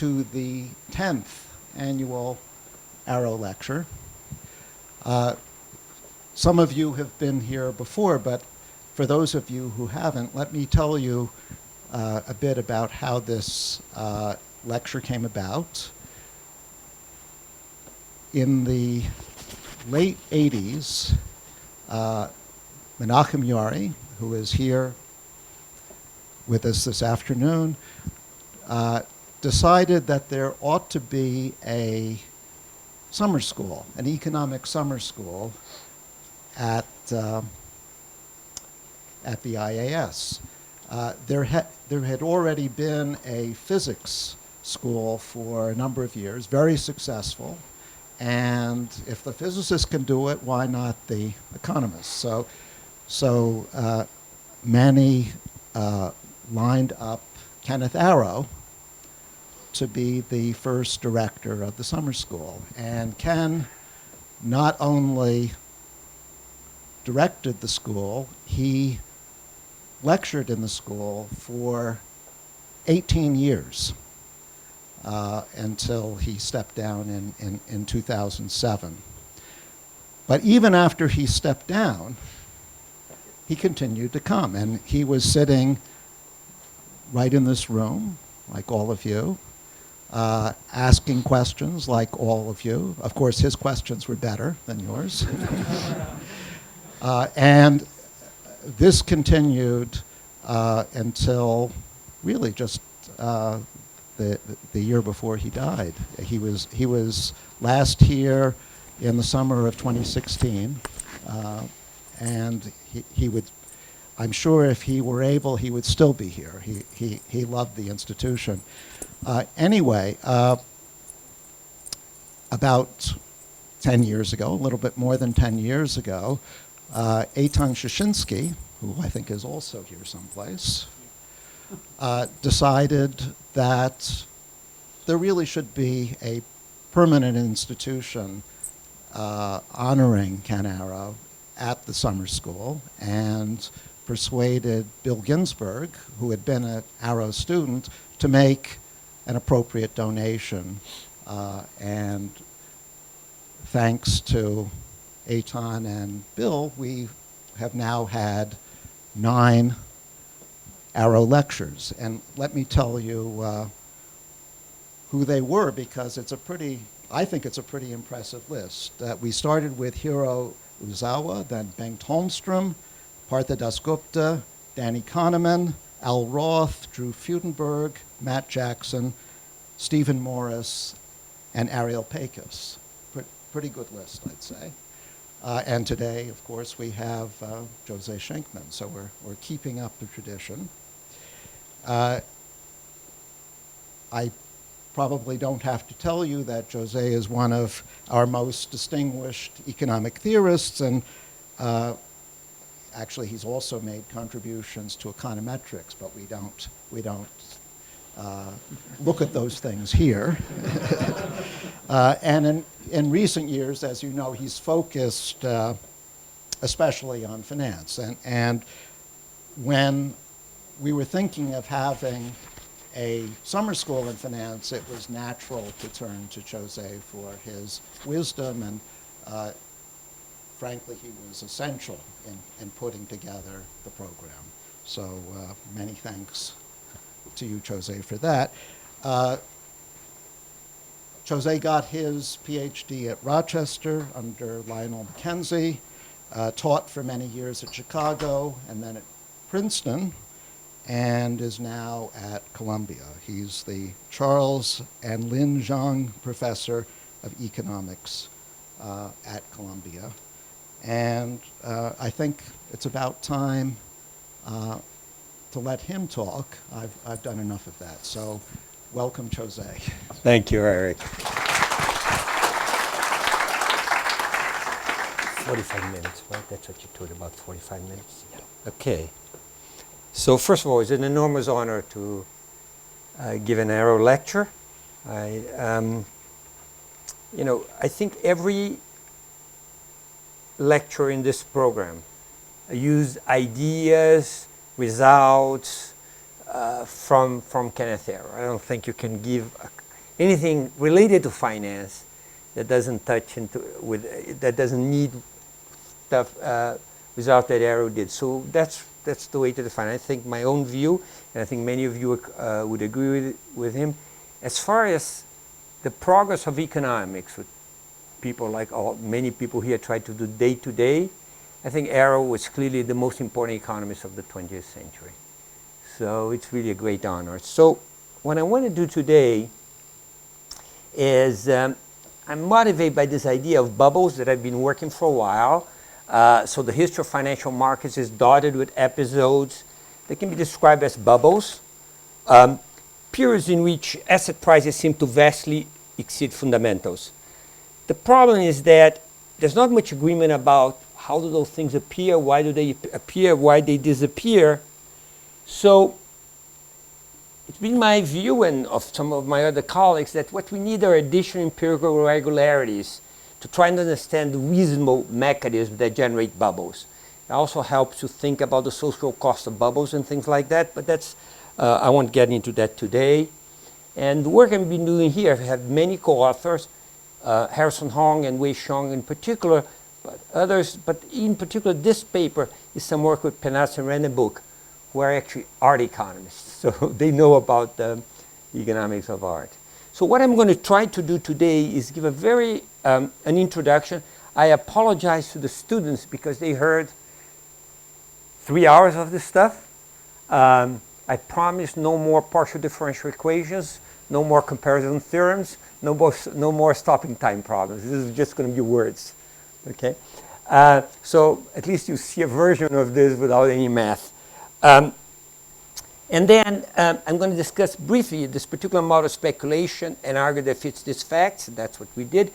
to the 10th annual Arrow Lecture. Some of you have been here before, but for those of you who haven't, let me tell you a bit about how this lecture came about. In the late 80s, Menachem Yari, who is here with us this afternoon, decided that there ought to be a summer school, an economic summer school at the IAS. There had already been a physics school for a number of years, very successful. And if the physicists can do it, why not the economists? So Manny lined up Kenneth Arrow to be the first director of the summer school. And Ken not only directed the school, he lectured in the school for 18 years until he stepped down in 2007. But even after he stepped down, he continued to come. And he was sitting right in this room, like all of you, asking questions like all of you. Of course, his questions were better than yours. And this continued until really just the year before he died. He was last here in the summer of 2016, and he would, I'm sure if he were able, he would still be here. He loved the institution. Anyway, about 10 years ago, a little bit more than 10 years ago, Eitan Shashinsky, who I think is also here someplace, decided that there really should be a permanent institution honoring Ken Arrow at the summer school, and persuaded Bill Ginsberg, who had been an Arrow student, to make an appropriate donation. And thanks to Eitan and Bill, we have now had 9 Arrow lectures. And let me tell you who they were, because it's a pretty, I think it's a pretty impressive list. We started with Hiro Uzawa, then Bengt Holmstrom, Partha Dasgupta, Danny Kahneman, Al Roth, Drew Fudenberg, Matt Jackson, Stephen Morris, and Ariel Pecos. Pretty good list, I'd say. And today, of course, we have Jose Scheinkman, so we're keeping up the tradition. I probably don't have to tell you that Jose is one of our most distinguished economic theorists, and actually he's also made contributions to econometrics, but we don't look at those things here. And in recent years, as you know, he's focused especially on finance. And when we were thinking of having a summer school in finance, it was natural to turn to Jose for his wisdom, and frankly, he was essential in putting together the program. So many thanks to you, Jose, for that. Jose got his PhD at Rochester under Lionel Mackenzie, taught for many years at Chicago and then at Princeton, and is now at Columbia. He's the Charles and Lin Zhang Professor of Economics at Columbia. And I think it's about time to let him talk. I've done enough of that. So welcome, Jose. Thank you, Eric. 45 minutes, right? That's what you told about 45 minutes? Yeah. Okay. So first of all, it's an enormous honor to give an Arrow lecture. I think every lecture in this program use ideas, results from Kenneth Arrow. I don't think you can give anything related to finance that doesn't touch that doesn't need stuff without that arrow did. So that's the way to define it. I think my own view, and I think many of you would agree with him, as far as the progress of economics, with people like many people here try to do day to day, I think Arrow was clearly the most important economist of the 20th century. So it's really a great honor. So what I want to do today is I'm motivated by this idea of bubbles that I've been working for a while. So the history of financial markets is dotted with episodes that can be described as bubbles, periods in which asset prices seem to vastly exceed fundamentals. The problem is that there's not much agreement about how do those things appear, why do they appear, why they disappear. So it's been my view and of some of my other colleagues that what we need are additional empirical regularities to try and understand the reasonable mechanisms that generate bubbles. It also helps to think about the social cost of bubbles and things like that, but that's, I won't get into that today. And the work I've been doing here, I've had many co-authors, Harrison Hong and Wei Xiong in particular, but others, but in particular this paper is some work with Penas and Rennebuck, who are actually art economists, so they know about the economics of art. So what I'm going to try to do today is give a very, an introduction. I apologize to the students because they heard 3 hours of this stuff. I promise no more partial differential equations, no more comparison theorems, no more stopping time problems. This is just going to be words, okay? So at least you see a version of this without any math. And then I'm going to discuss briefly this particular model of speculation and argue that it fits these facts. That's what we did.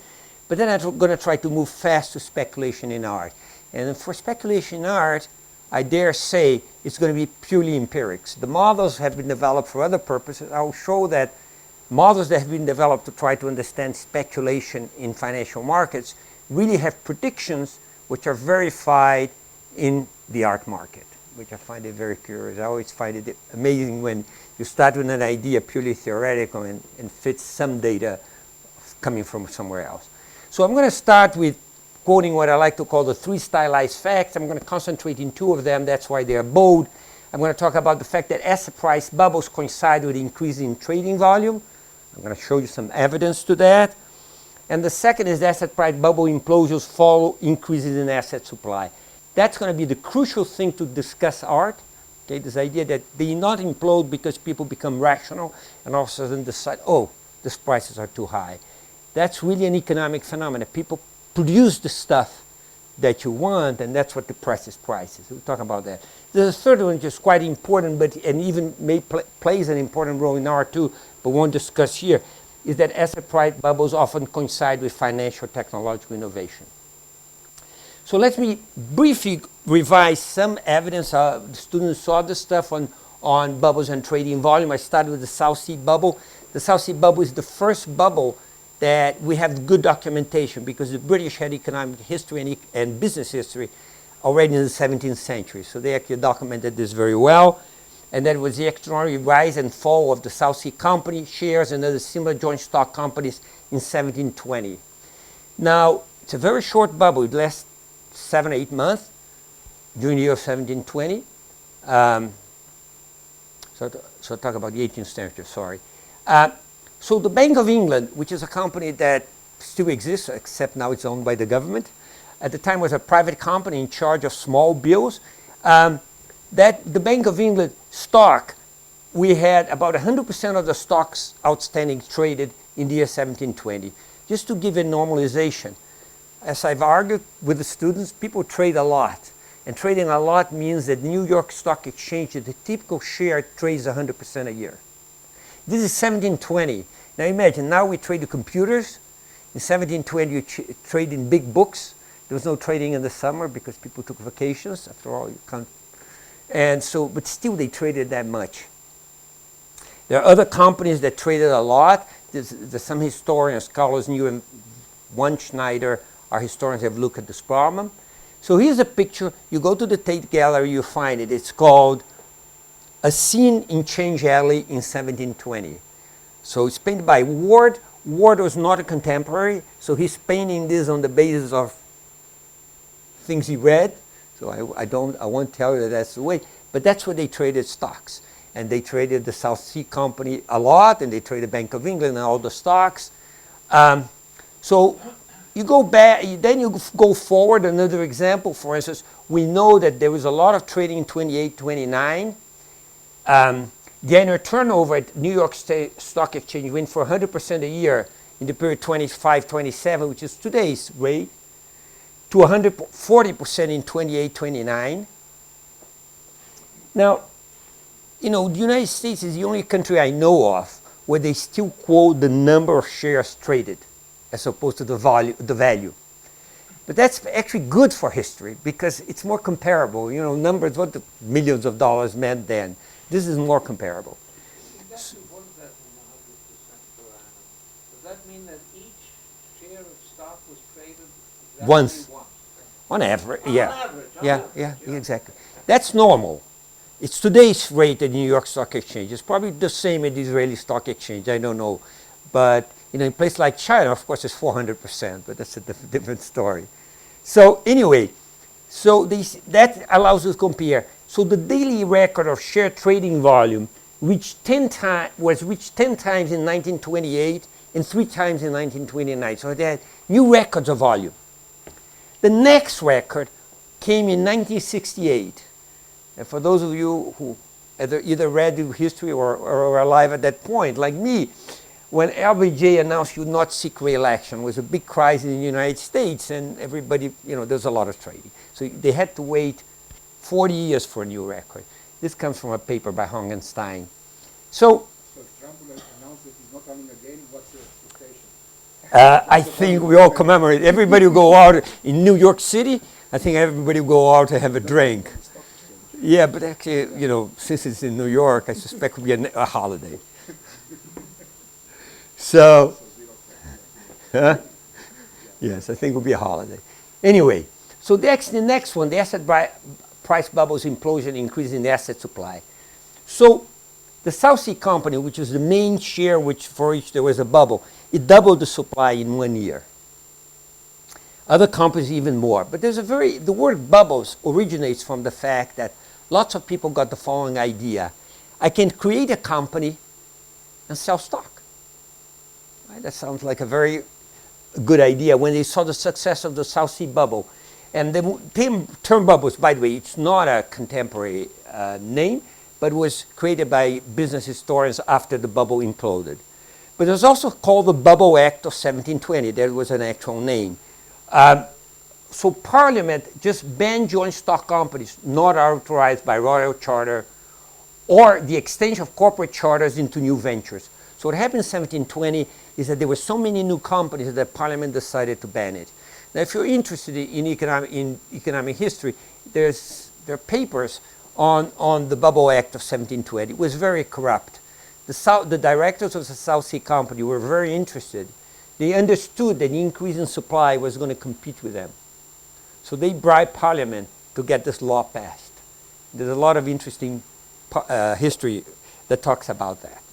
But then I'm going to try to move fast to speculation in art. And for speculation in art, I dare say it's going to be purely empirics. The models have been developed for other purposes. I'll show that models that have been developed to try to understand speculation in financial markets really have predictions which are verified in the art market, which I find it very curious. I always find it amazing when you start with an idea purely theoretical and fits some data coming from somewhere else. So I'm going to start with quoting what I like to call the three stylized facts. I'm going to concentrate in two of them. That's why they are bold. I'm going to talk about the fact that asset price bubbles coincide with increase in trading volume. I'm going to show you some evidence to that. And the second is asset price bubble implosions follow increases in asset supply. That's going to be the crucial thing to discuss art. Okay, this idea that they not implode because people become rational and all of a sudden decide, oh, these prices are too high. That's really an economic phenomenon. People produce the stuff that you want, and that's what depresses prices. We'll talk about that. The third one, which is quite important, and even plays an important role in art too, but won't discuss here, is that asset price bubbles often coincide with financial technological innovation. So let me briefly revise some evidence. The students saw this stuff on bubbles and trading volume. I started with the South Sea bubble. The South Sea bubble is the first bubble that we have good documentation because the British had economic history and business history already in the 17th century. So they actually documented this very well. And that was the extraordinary rise and fall of the South Sea Company shares and other similar joint stock companies in 1720. Now, it's a very short bubble. It lasts 7 or 8 months during the year of 1720. So I'll talk about the 18th century, sorry. So the Bank of England, which is a company that still exists, except now it's owned by the government, at the time was a private company in charge of small bills. That the Bank of England stock, we had about 100% of the stocks outstanding traded in the year 1720. Just to give a normalization, as I've argued with the students, people trade a lot. And trading a lot means that the New York Stock Exchange, the typical share trades 100% a year. This is 1720. Now imagine, now we trade the computers. In 1720, you trade in big books. There was no trading in the summer because people took vacations. After all, you can't. And so, but still they traded that much. There are other companies that traded a lot. There's some historians, scholars, New and One Schneider, our historians have looked at this problem. So here's a picture. You go to the Tate Gallery, you find it. It's called A Scene in Change Alley in 1720. So it's painted by Ward. Ward was not a contemporary, so he's painting this on the basis of things he read. So I won't tell you that that's the way, but that's where they traded stocks. And they traded the South Sea Company a lot, and they traded Bank of England and all the stocks. So you go back, then you go forward. Another example, for instance, we know that there was a lot of trading in 28, 29. The annual turnover at New York State Stock Exchange went for 100% a year in the period 25, 27, which is today's rate, to 140% in 28, 29. Now, you know, the United States is the only country I know of where they still quote the number of shares traded as opposed to the value. But that's actually good for history because it's more comparable. You know, numbers, what the millions of dollars meant then. This is more comparable. Exactly, what is that in 100% per annum? Does that mean that each share of stock was traded exactly Once. once? On average, On yeah. average, Yeah, exactly. That's normal. It's today's rate at New York Stock Exchange. It's probably the same at the Israeli Stock Exchange. I don't know. But in a place like China, of course, it's 400%, but that's a different story. So anyway, so that allows us to compare. So the daily record of share trading volume was reached 10 times in 1928 and 3 times in 1929. So they had new records of volume. The next record came in 1968. And for those of you who either read the history or were alive at that point, like me, when LBJ announced he would not seek re-election, it was a big crisis in the United States, and everybody, you know, there's a lot of trading. So they had to wait 40 years for a new record. This comes from a paper by Hongenstein. So if Trump will announce that he's not running again, what's the expectation? I think we all commemorate. Everybody will go out in New York City. I think everybody will go out to have a drink. Yeah, but actually, you know, since it's in New York, I suspect it will be a holiday. So, yes, I think it will be a holiday. Anyway, so that's the next one, the asset price bubbles implosion, increase in the asset supply. So the South Sea Company, which is the main share for which there was a bubble, it doubled the supply in 1 year. Other companies even more. But the word bubbles originates from the fact that lots of people got the following idea. I can create a company and sell stock. Right? That sounds like a very good idea when they saw the success of the South Sea bubble. And the term bubbles, by the way, it's not a contemporary name, but was created by business historians after the bubble imploded. But it was also called the Bubble Act of 1720. That was an actual name. So Parliament just banned joint stock companies not authorized by royal charter or the extension of corporate charters into new ventures. So what happened in 1720 is that there were so many new companies that Parliament decided to ban it. Now, if you're interested in economic history, there are papers on the Bubble Act of 1720. It was very corrupt. The directors of the South Sea Company were very interested. They understood that the increase in supply was going to compete with them. So they bribed Parliament to get this law passed. There's a lot of interesting history that talks about that.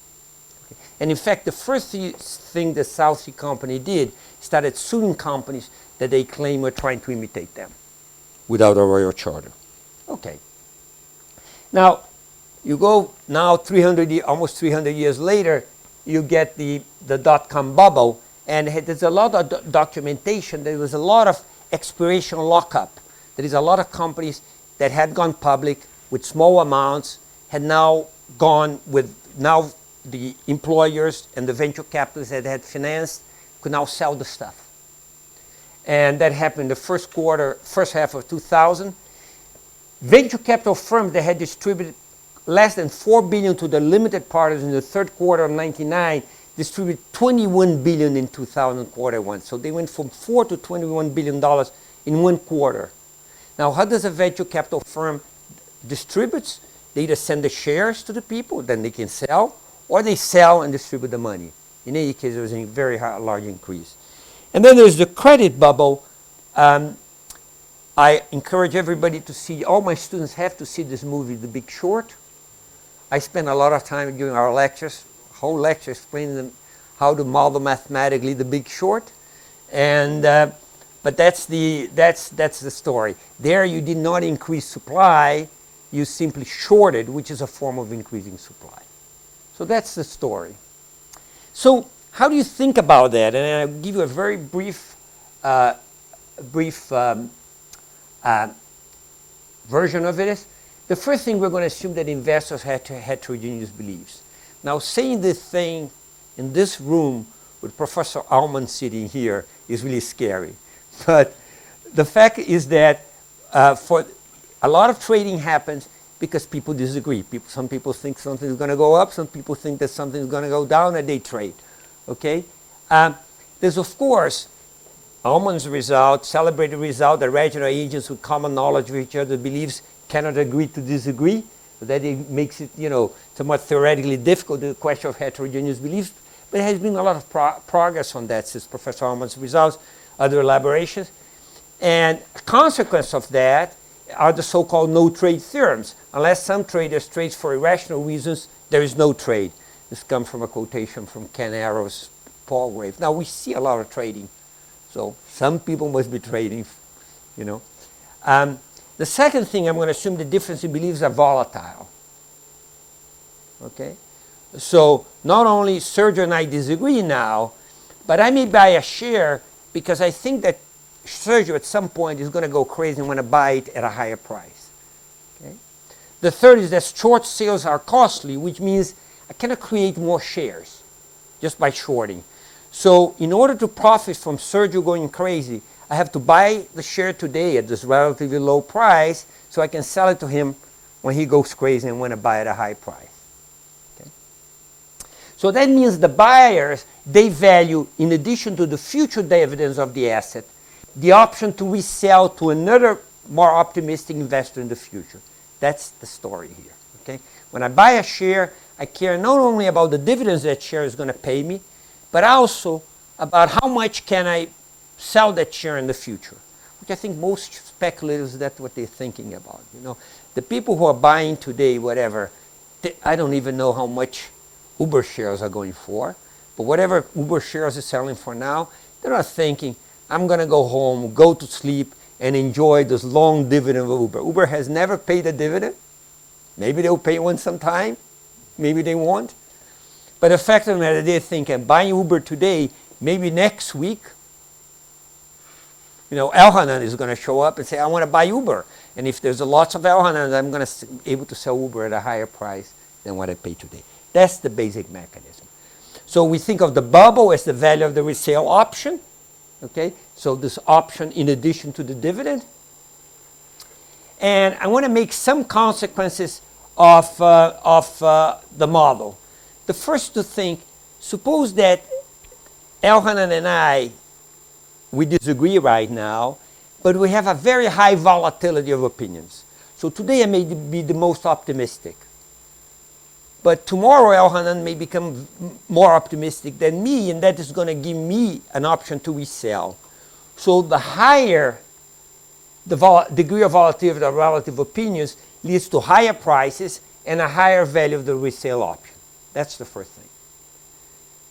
Okay. And in fact, the first thing the South Sea Company did, started suing companies that they claim were trying to imitate them without a royal charter. Okay. Now, you go now almost 300 years later, you get the dot-com bubble, and there's a lot of documentation. There was a lot of expiration lockup. There is a lot of companies that had gone public with small amounts, had now gone with, now the employers and the venture capitalists that had financed could now sell the stuff. And that happened the first half of 2000. Venture capital firms that had distributed less than $4 billion to the limited partners in the third quarter of 1999 distributed $21 billion in 2000 quarter one. So they went from $4 to $21 billion in 1 quarter. Now, how does a venture capital firm distribute? They either send the shares to the people, then they can sell, or they sell and distribute the money. In any case, there was a very large increase. And then there's the credit bubble. I encourage everybody to see, all my students have to see this movie, The Big Short. I spend a lot of time during our lectures, whole lecture explaining them how to model mathematically the Big Short, and but that's the story. There you did not increase supply, you simply shorted, which is a form of increasing supply. So that's the story. So how do you think about that? And I'll give you a very brief version of it. The first thing, we're going to assume that investors have heterogeneous beliefs. Now, saying this thing in this room with Professor Allman sitting here is really scary. But the fact is that for a lot of trading happens because people disagree. Some people think something is going to go up. Some people think that something is going to go down, and they trade. Okay? There's, of course, Allman's result, celebrated result, that rational agents with common knowledge of each other's beliefs cannot agree to disagree. So that it makes it, somewhat theoretically difficult, the question of heterogeneous beliefs. But there has been a lot of progress on that since Professor Allman's results, other elaborations. And a consequence of that are the so-called no-trade theorems. Unless some traders trade for irrational reasons, there is no trade. This comes from a quotation from Ken Arrow's Palgrave. Now, we see a lot of trading. So some people must be trading, The second thing, I'm going to assume the difference in beliefs are volatile. Okay? So not only Sergio and I disagree now, but I may buy a share because I think that Sergio at some point is going to go crazy and want to buy it at a higher price. Okay? The third is that short sales are costly, which means I cannot create more shares just by shorting. So in order to profit from Sergio going crazy, I have to buy the share today at this relatively low price so I can sell it to him when he goes crazy and want to buy at a high price. Okay? So that means the buyers, they value, in addition to the future dividends of the asset, the option to resell to another more optimistic investor in the future. That's the story here. Okay? When I buy a share, I care not only about the dividends that share is going to pay me, but also about how much can I sell that share in the future, which I think most speculators, that's what they're thinking about. The people who are buying today, whatever, I don't even know how much Uber shares are going for, but whatever Uber shares is selling for now, they're not thinking, I'm going to go home, go to sleep, and enjoy this long dividend of Uber. Uber has never paid a dividend. Maybe they'll pay one sometime. Maybe they won't. But the fact of the matter, they're thinking, buying Uber today, maybe next week, Elhanan is going to show up and say, I want to buy Uber. And if there's lots of Elhanan, I'm going to be able to sell Uber at a higher price than what I pay today. That's the basic mechanism. So we think of the bubble as the value of the resale option. Okay? So this option in addition to the dividend. And I want to make some consequences of the model. The first to think, suppose that Elhanan and I, we disagree right now, but we have a very high volatility of opinions. So today I may be the most optimistic. But tomorrow Elhanan may become more optimistic than me, and that is going to give me an option to resell. So the higher the degree of volatility of the relative opinions leads to higher prices and a higher value of the resale option. That's the first thing.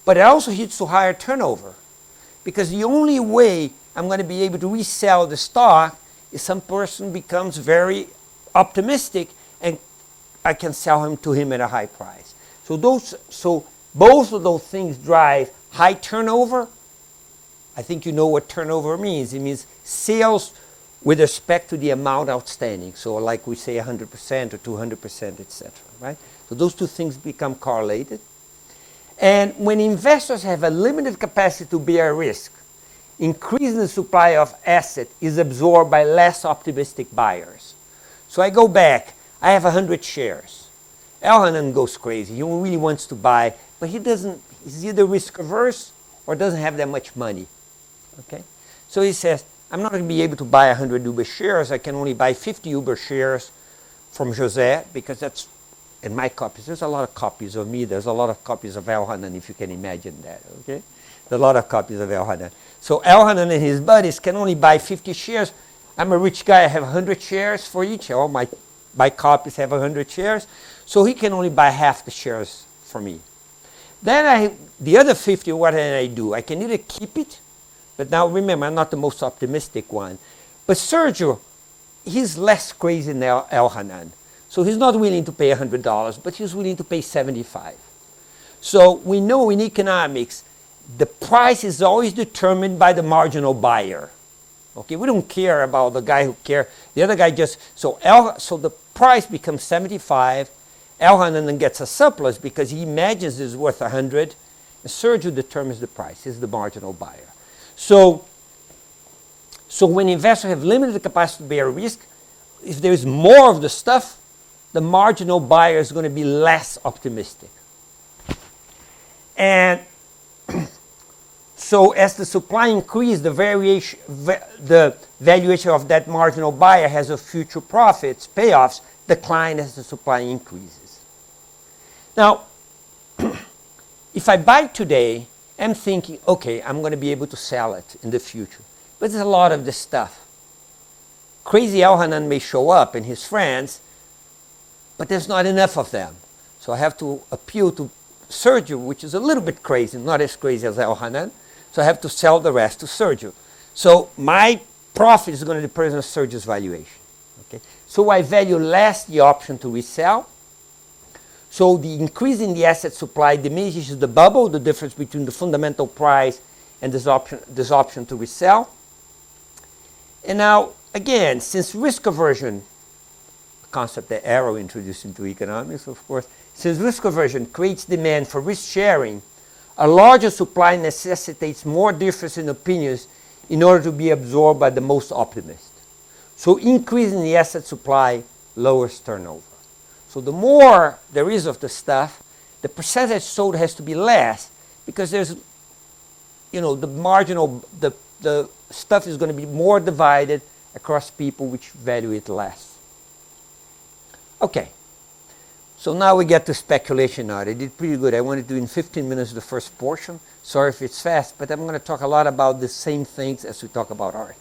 But it also leads to higher turnover, because the only way I'm going to be able to resell the stock is some person becomes very optimistic and I can sell him to him at a high price. So both of those things drive high turnover. I think you know what turnover means. It means sales with respect to the amount outstanding. So like we say 100% or 200%, etc. Right? So those two things become correlated. And when investors have a limited capacity to bear risk, increasing the supply of asset is absorbed by less optimistic buyers. So I go back, I have 100 shares. Elhanan goes crazy, he really wants to buy, but he's either risk averse or doesn't have that much money. Okay? So he says, I'm not going to be able to buy 100 Uber shares, I can only buy 50 Uber shares from José, because that's in my copies. There's a lot of copies of me, there's a lot of copies of Elhanan, if you can imagine that. Okay? There's a lot of copies of Elhanan. So Elhanan and his buddies can only buy 50 shares. I'm a rich guy, I have 100 shares for each. All my copies have 100 shares. So he can only buy half the shares for me. Then the other 50, what can I do? I can either keep it, but now remember, I'm not the most optimistic one. But Sergio, he's less crazy than Elhanan. So he's not willing to pay $100, but he's willing to pay 75. So we know in economics, the price is always determined by the marginal buyer. Okay, we don't care about the guy who cares. The other guy just, so the price becomes 75. Elhanan then gets a surplus because he imagines it's worth 100. And Sergio determines the price. He's the marginal buyer. So when investors have limited capacity to bear risk, if there's more of the stuff, the marginal buyer is going to be less optimistic. And so as the supply increases, the valuation of that marginal buyer has of future profits, payoffs, decline as the supply increases. Now, if I buy today, I'm thinking, okay, I'm going to be able to sell it in the future. But there's a lot of this stuff. Crazy Elhanan may show up and his friends, but there's not enough of them. So I have to appeal to Sergio, which is a little bit crazy, not as crazy as Elhanan. So I have to sell the rest to Sergio. So my profit is going to depend on Sergio's valuation. Okay? So I value less the option to resell. So the increase in the asset supply diminishes the bubble, the difference between the fundamental price and this option to resell. And now, again, since risk aversion, a concept that Arrow introduced into economics, of course, since risk aversion creates demand for risk sharing, a larger supply necessitates more difference in opinions in order to be absorbed by the most optimist. So increasing the asset supply lowers turnover. So the more there is of the stuff, the percentage sold has to be less because there's, the marginal, the stuff is going to be more divided across people which value it less. Okay. So now we get to speculation art. I did pretty good. I wanted to do in 15 minutes the first portion. Sorry if it's fast, but I'm going to talk a lot about the same things as we talk about art.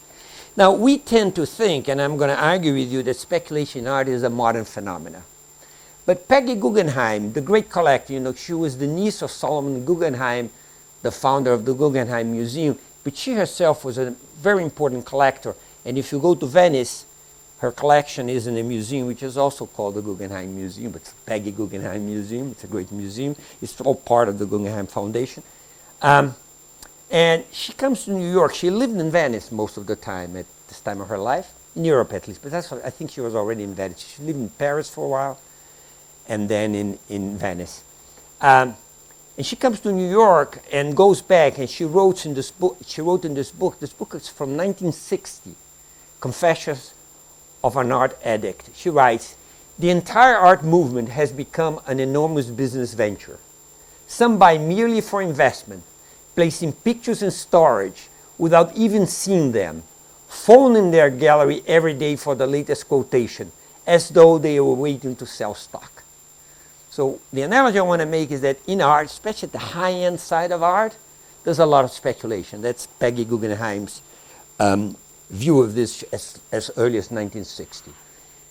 Now, we tend to think, and I'm going to argue with you, that speculation art is a modern phenomenon. But Peggy Guggenheim, the great collector, she was the niece of Solomon Guggenheim, the founder of the Guggenheim Museum, but she herself was a very important collector. And if you go to Venice, her collection is in a museum which is also called the Guggenheim Museum. It's Peggy Guggenheim Museum. It's a great museum. It's all part of the Guggenheim Foundation. And she comes to New York. She lived in Venice most of the time at this time of her life, in Europe at least. But I think she was already in Venice. She lived in Paris for a while and then in Venice. And she comes to New York and goes back and she wrote in this book. This book is from 1960, Confessions of an Art Addict. She writes, "The entire art movement has become an enormous business venture. Some buy merely for investment, placing pictures in storage without even seeing them, phone in their gallery every day for the latest quotation, as though they were waiting to sell stock." So the analogy I want to make is that in art, especially at the high-end side of art, there's a lot of speculation. That's Peggy Guggenheim's view of this as early as 1960.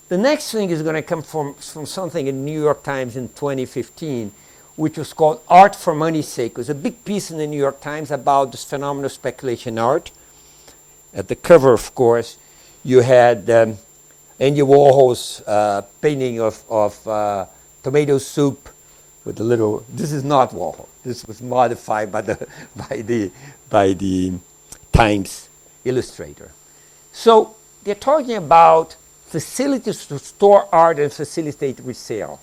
The next thing is going to come from something in New York Times in 2015, which was called Art for Money's Sake. It was a big piece in the New York Times about this phenomenon of speculation art. At the cover, of course, you had Andy Warhol's painting of tomato soup with a little. This is not Warhol. This was modified by the Times illustrator. So they're talking about facilities to store art and facilitate resale.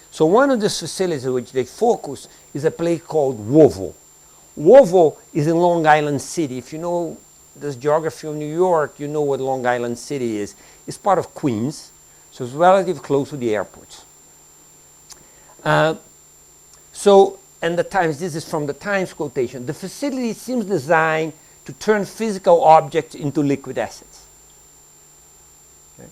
So one of the facilities which they focus is a place called Wovo. Wovo is in Long Island City. If you know the geography of New York, you know what Long Island City is. It's part of Queens, so it's relatively close to the airports. And the Times, this is from the Times quotation, "The facility seems designed to turn physical objects into liquid assets." Okay.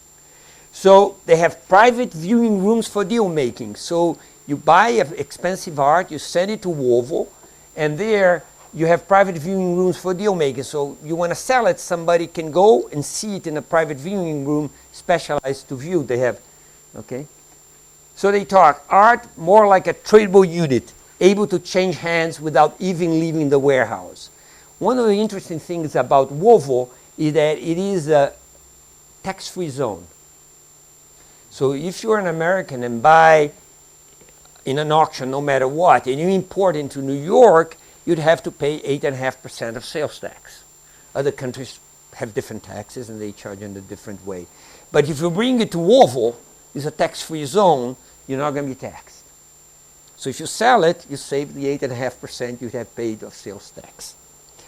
So they have private viewing rooms for deal making. So you buy expensive art, you send it to Wovo, and there you have private viewing rooms for deal making. So you want to sell it, somebody can go and see it in a private viewing room specialized to view. They have, okay. So they talk art more like a tradable unit able to change hands without even leaving the warehouse. One of the interesting things about Volvo is that it is a tax-free zone. So if you're an American and buy in an auction no matter what, and you import into New York, you'd have to pay 8.5% of sales tax. Other countries have different taxes and they charge in a different way. But if you bring it to Volvo, it's a tax-free zone, you're not going to be taxed. So if you sell it, you save the 8.5% you'd have paid of sales tax.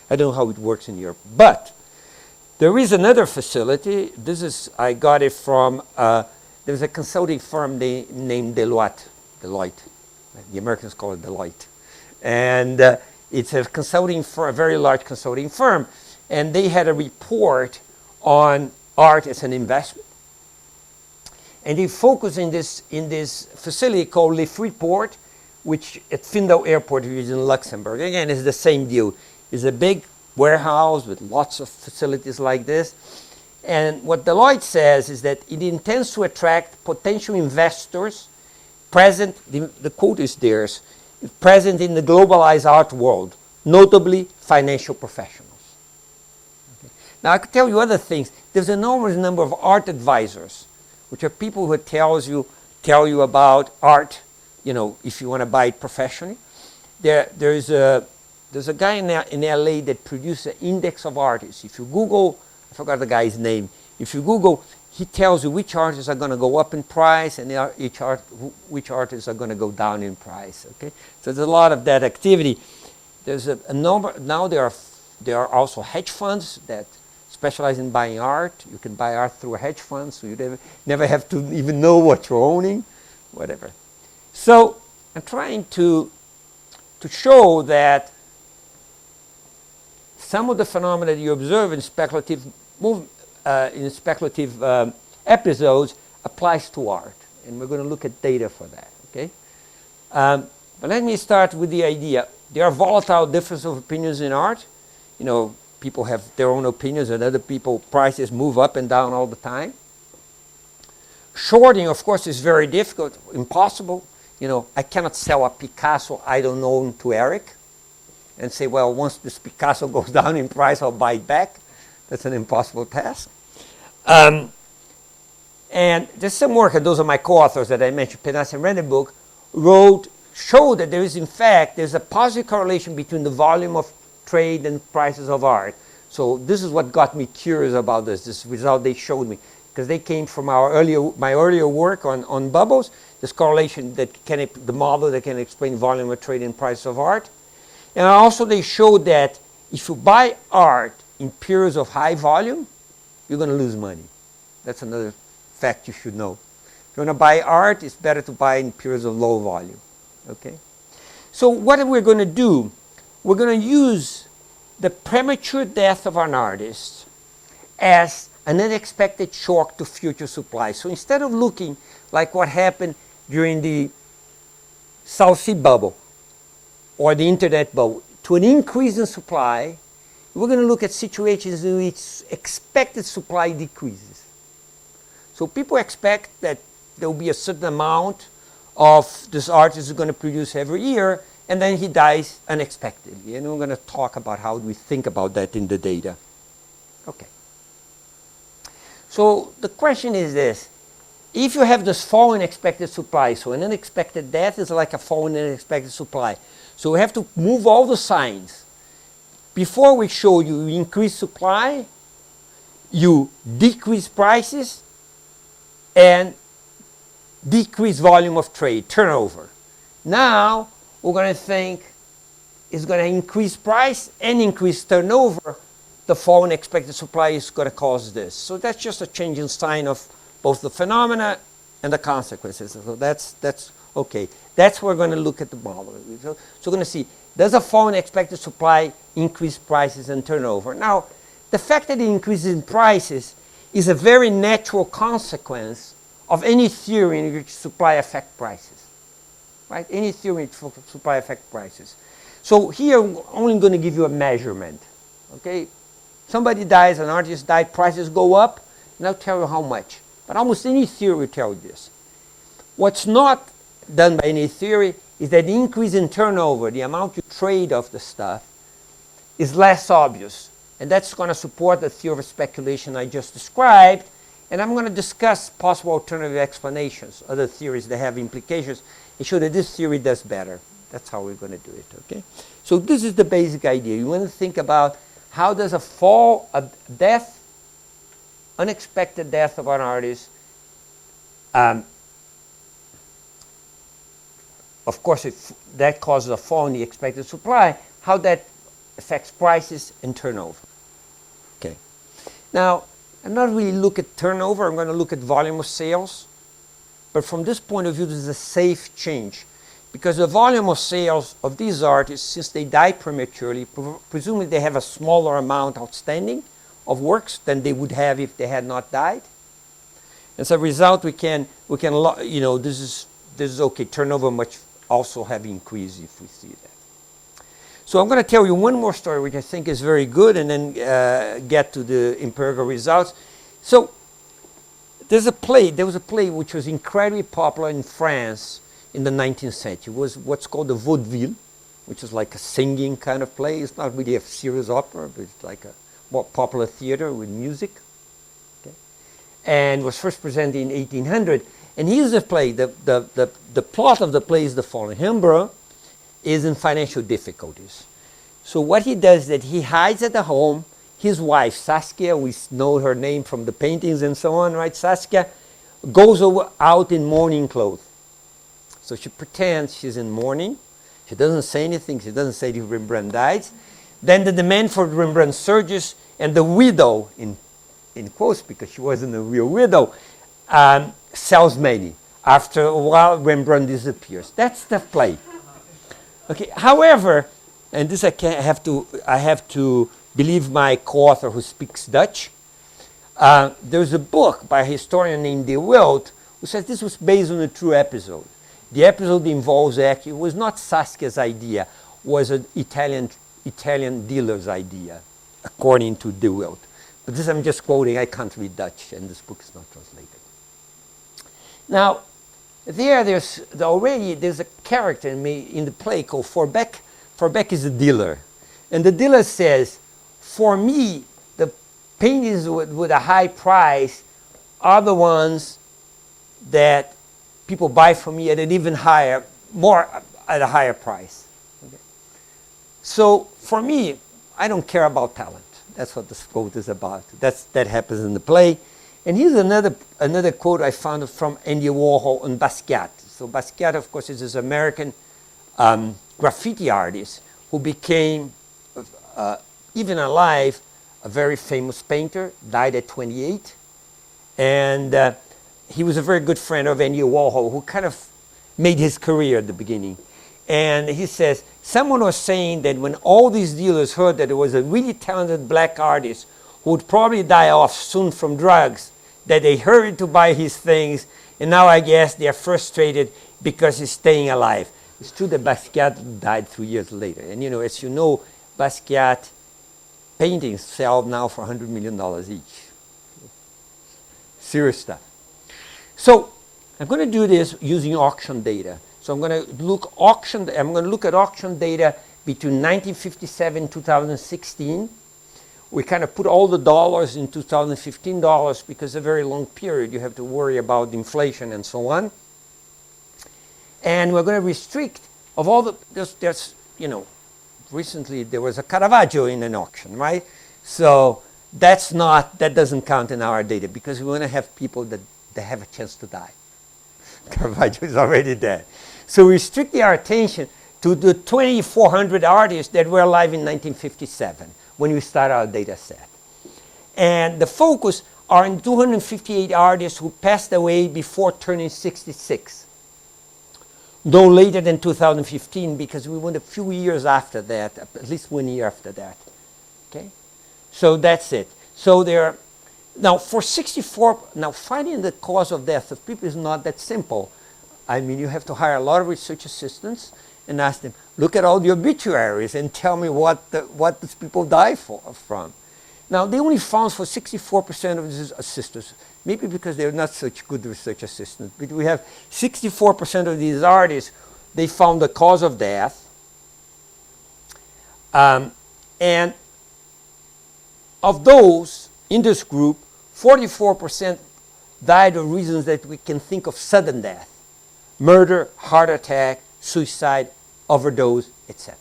I don't know how it works in Europe. But there is another facility. I got it from, there's a consulting firm named Deloitte. The Americans call it Deloitte. And it's a consulting firm, a very large consulting firm. And they had a report on art as an investment. And they focus in this facility called Le Freeport, which at Findel Airport, which is in Luxembourg. Again, it's the same deal. It's a big warehouse with lots of facilities like this. And what Deloitte says is that it intends to attract potential investors present, the quote is theirs, present in the globalized art world, notably financial professionals. Okay. Now, I could tell you other things. There's an enormous number of art advisors, which are people who tell you about art, if you want to buy it professionally. There's a guy in LA that produced an index of artists. If you Google, I forgot the guy's name. If you Google, he tells you which artists are going to go up in price and which artists are going to go down in price. Okay, so there's a lot of that activity. There's a number now. There are also hedge funds that specialize in buying art. You can buy art through a hedge fund, so you never have to even know what you're owning, whatever. So I'm trying to show that some of the phenomena that you observe in speculative episodes applies to art, and we're going to look at data for that. Okay, but let me start with the idea. There are volatile differences of opinions in art. People have their own opinions, and other people prices move up and down all the time. Shorting, of course, is very difficult, impossible. I cannot sell a Picasso I don't own to Eric and say, well, once this Picasso goes down in price, I'll buy it back. That's an impossible task. And there's some work, and those are my co-authors that I mentioned, Penas and Rendenburg, showed that there's a positive correlation between the volume of trade and prices of art. So this is what got me curious about this result they showed me, because they came from my earlier work on bubbles, this correlation the model that can explain volume of trade and price of art. And also they showed that if you buy art in periods of high volume, you're going to lose money. That's another fact you should know. If you want to buy art, it's better to buy in periods of low volume. Okay? So what are we going to do? We're going to use the premature death of an artist as an unexpected shock to future supply. So instead of looking like what happened during the South Sea bubble or the internet bubble, to an increase in supply, we're going to look at situations in which expected supply decreases. So people expect that there will be a certain amount of this artist is going to produce every year, and then he dies unexpectedly. And we're going to talk about how we think about that in the data. Okay. So the question is this. If you have this fall in expected supply, so an unexpected death is like a fall in unexpected supply. So we have to move all the signs. Before we show you increase supply, you decrease prices, and decrease volume of trade, turnover. Now, we're going to think it's going to increase price and increase turnover. The fall in expected supply is going to cause this. So that's just a change in sign of both the phenomena and the consequences. So that's okay. That's where we're going to look at the model. So we're going to see, does a fall in expected supply increase prices and turnover? Now, the fact that it increases in prices is a very natural consequence of any theory in which supply affects prices. Right? Any theory in which supply affects prices. So here, I'm only going to give you a measurement. Okay? Somebody dies, an artist died, prices go up, and I'll tell you how much. But almost any theory will tell you this. What's not done by any theory is that the increase in turnover, the amount you trade of the stuff, is less obvious. And that's going to support the theory of speculation I just described. And I'm going to discuss possible alternative explanations, other theories that have implications, and show that this theory does better. That's how we're going to do it, okay? So this is the basic idea. You want to think about how does a fall, a death, unexpected death of an artist, of course, if that causes a fall in the expected supply, how that affects prices and turnover. Okay. Now, I'm not really looking at turnover. I'm going to look at volume of sales. But from this point of view, this is a safe change. Because the volume of sales of these artists, since they die prematurely, presumably they have a smaller amount outstanding of works than they would have if they had not died. As a result, we can, you know, this is okay. Turnover must also have increased if we see that. So I'm going to tell you one more story which I think is very good, and then get to the empirical results. So there was a play which was incredibly popular in France in the 19th century. It was what's called the vaudeville, which is like a singing kind of play. It's not really a serious opera, but it's like a more popular theater with music. Okay? And was first presented in 1800. And here's the play. The plot of the play is the following. Hembra is in financial difficulties. So what he does is that he hides at the home. His wife, Saskia, we know her name from the paintings and so on, right? Saskia goes out in mourning clothes. So she pretends she's in mourning. She doesn't say anything. She doesn't say if Rembrandt dies. Then the demand for Rembrandt surges, and the widow, in quotes, because she wasn't a real widow, sells many. After a while, Rembrandt disappears. That's the play. Okay. However, and this I have to believe my co-author who speaks Dutch. There's a book by a historian named De Wilt who says this was based on a true episode. The episode involves actually, it was not Saskia's idea, was an Italian dealer's idea, according to De Wilt. But this I'm just quoting. I can't read Dutch, and this book is not translated. Now, there's a character in the play called Forbeck. Forbeck is a dealer. And the dealer says, for me, the paintings with a high price are the ones that people buy from me at an even higher, at a higher price. Okay. So for me, I don't care about talent. That's what this quote is about. That happens in the play. And here's another quote I found from Andy Warhol on Basquiat. So Basquiat, of course, is this American graffiti artist who became, even alive, a very famous painter, died at 28. And he was a very good friend of Andy Warhol, who kind of made his career at the beginning. And he says, someone was saying that when all these dealers heard that there was a really talented black artist who would probably die off soon from drugs, that they hurried to buy his things, and now I guess they are frustrated because he's staying alive. It's true that Basquiat died 3 years later. And you know, as you know, Basquiat paintings sell now for $100 million each. Serious stuff. So I'm going to do this using auction data. So I'm going to look at auction data between 1957 and 2016. We kind of put all the dollars in 2015 dollars because it's a very long period. You have to worry about inflation and so on. And we're going to restrict of all the, there's you know, recently there was a Caravaggio in an auction, right? So that doesn't count in our data because we want to have people that have a chance to die. Caravaggio is already dead. So we restrict our attention to the 2,400 artists that were alive in 1957 when we start our data set. And the focus are in 258 artists who passed away before turning 66. No later than 2015 because we went a few years after that, at least 1 year after that. Okay? So that's it. So now for 64, now finding the cause of death of people is not that simple. I mean, you have to hire a lot of research assistants and ask them, look at all the obituaries and tell me what these people die from. Now, they only found for 64% of these assistants, maybe because they're not such good research assistants, but we have 64% of these artists they found the cause of death. And of those in this group, 44% died of reasons that we can think of sudden death. Murder, heart attack, suicide, overdose, etc.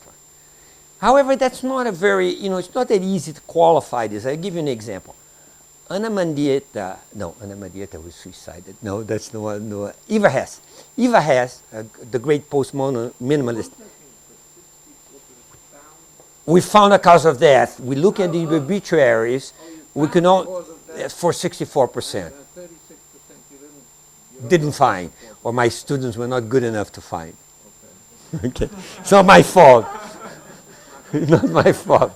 However, that's not a very, it's not that easy to qualify this. I'll give you an example. Anna Mendieta was suicided. No, that's the one. No. Eva Hess. Eva Hess, the great post-minimalist. We found a cause of death. We look at the obituaries. We can only, for 64%. Didn't find. Or my students were not good enough to find. Okay. It's not my fault. Not my fault.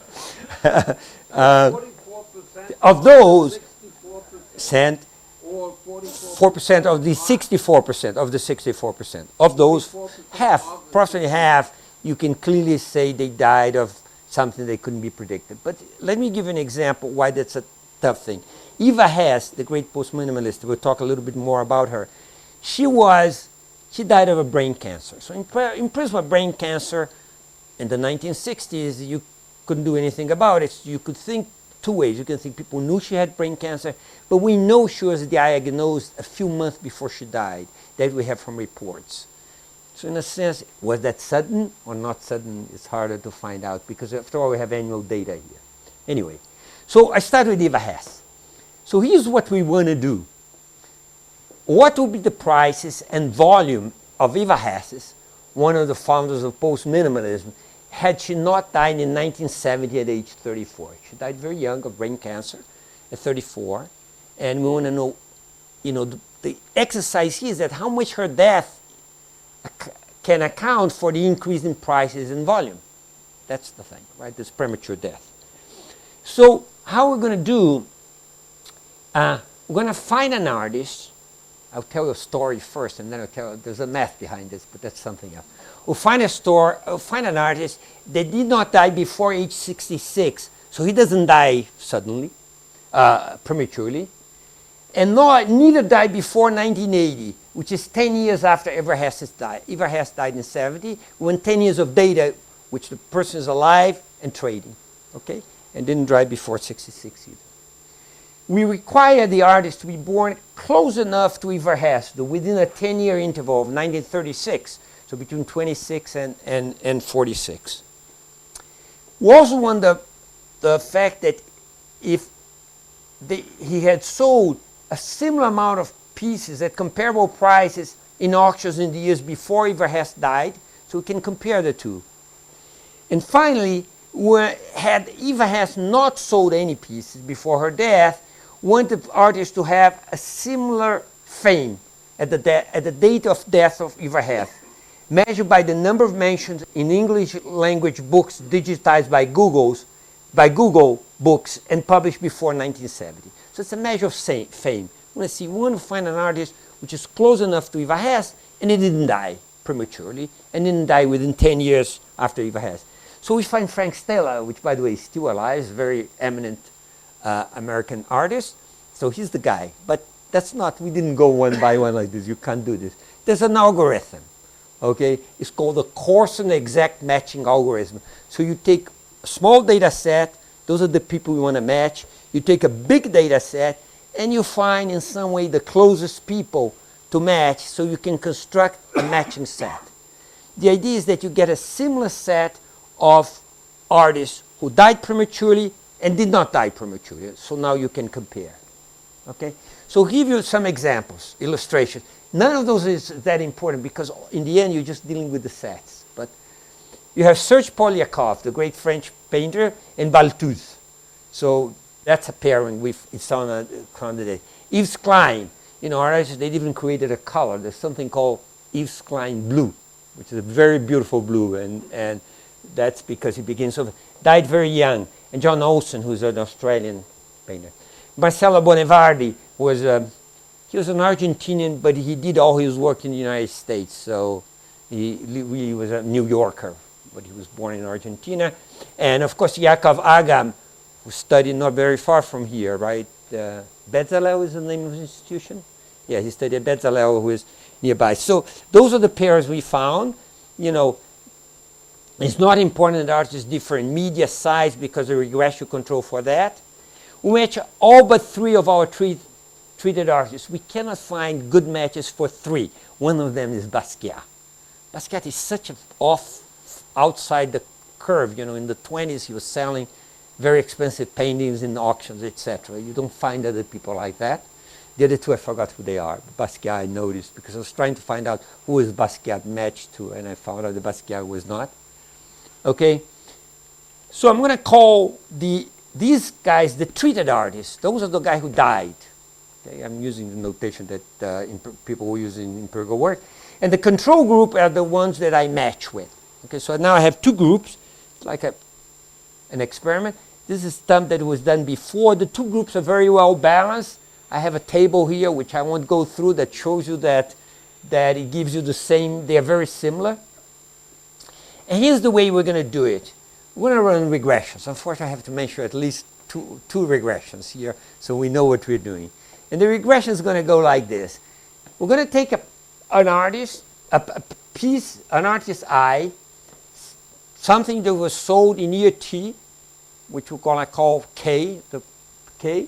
Of those, 4% of the 64%, of the 64%. Of those, half, approximately half, you can clearly say they died of something that couldn't be predicted. But let me give you an example why that's a tough thing. Eva Hess, the great post-minimalist, we'll talk a little bit more about her. She died of a brain cancer. So in principle, brain cancer in the 1960s, you couldn't do anything about it. You could think two ways. You can think people knew she had brain cancer, but we know she was diagnosed a few months before she died. That we have from reports. So in a sense, was that sudden or not sudden? It's harder to find out because after all, we have annual data here. Anyway, so I start with Eva Hess. So here's what we want to do. What would be the prices and volume of Eva Hess, one of the founders of post-minimalism, had she not died in 1970 at age 34? She died very young of brain cancer at 34. And we want to know, the exercise here is that how much her death can account for the increase in prices and volume. That's the thing, right? This premature death. So how we're going to do, we're going to find an artist. I'll tell you a story first, and then I'll tell you, there's a math behind this, but that's something else. We'll find an artist that did not die before age 66, so he doesn't die suddenly, prematurely, and neither died before 1980, which is 10 years after Eva Hess died. Eva Hess died in 70. We want 10 years of data, which the person is alive and trading, okay, and didn't die before 66 either. We require the artist to be born close enough to Eva Hess, within a 10-year interval of 1936, so between 26 and 46. We also want the fact that if he had sold a similar amount of pieces at comparable prices in auctions in the years before Eva Hess died, so we can compare the two. And finally, had Eva Hess not sold any pieces before her death, want the artist to have a similar fame at the date of death of Eva Hess, measured by the number of mentions in English language books digitized by Google Books and published before 1970. So it's a measure of fame. We want to find an artist which is close enough to Eva Hess, and he didn't die prematurely, and didn't die within 10 years after Eva Hess. So we find Frank Stella, which by the way is still alive, is a very eminent American artist. So he's the guy. But that's not, we didn't go one by one like this. You can't do this. There's an algorithm. Okay? It's called the Corson exact matching algorithm. So you take a small data set, those are the people we want to match. You take a big data set, and you find in some way the closest people to match so you can construct a matching set. The idea is that you get a similar set of artists who died prematurely and did not die prematurely. So now you can compare. Okay? So I'll give you some examples, illustrations. None of those is that important because in the end you're just dealing with the sets. But you have Serge Polyakov, the great French painter, and Balthus. So that's a pairing it's on a candidate. Yves Klein, artists, they even created a color. There's something called Yves Klein blue, which is a very beautiful blue, and that's because he begins of died very young. And John Olsen, who's an Australian painter. Marcelo Bonevardi was he was an Argentinian, but he did all his work in the United States. So he really was a New Yorker, but he was born in Argentina. And of course, Yakov Agam, who studied not very far from here, right? Bezalel is the name of his institution. Yeah, he studied at Bezalel, who is nearby. So those are the pairs we found. it's not important that artists differ in media size because the regression control for that. We match all but 3 of our treated artists. We cannot find good matches for 3. One of them is Basquiat. Basquiat is such outside the curve. In the 20s he was selling very expensive paintings in auctions, etc. You don't find other people like that. The other 2 I forgot who they are. Basquiat I noticed because I was trying to find out who is Basquiat matched to, and I found out that Basquiat was not. Okay, so I'm going to call these guys the treated artists. Those are the guys who died. Okay, I'm using the notation that people who use in empirical work. And the control group are the ones that I match with. Okay, so now I have 2 groups, like an experiment. This is stuff that was done before. The 2 groups are very well balanced. I have a table here, which I won't go through, that shows you that it gives you the same, they are very similar. And here's the way we're going to do it. We're going to run regressions. Unfortunately, I have to mention at least two regressions here so we know what we're doing. And the regression is going to go like this. We're going to take an artist, a piece, an artist I, something that was sold in year T, which we're going to call K, the K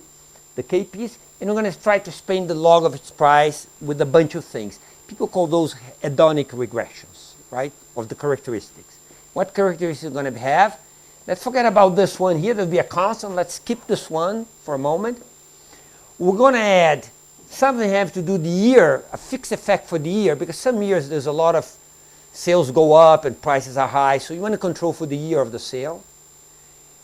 piece, and we're going to try to explain the log of its price with a bunch of things. People call those hedonic regressions, right, of the characteristics. What characteristics are going to have? Let's forget about this one here. There'll be a constant. Let's skip this one for a moment. We're going to add something that has to do the year, a fixed effect for the year, because some years there's a lot of sales go up and prices are high, so you want to control for the year of the sale.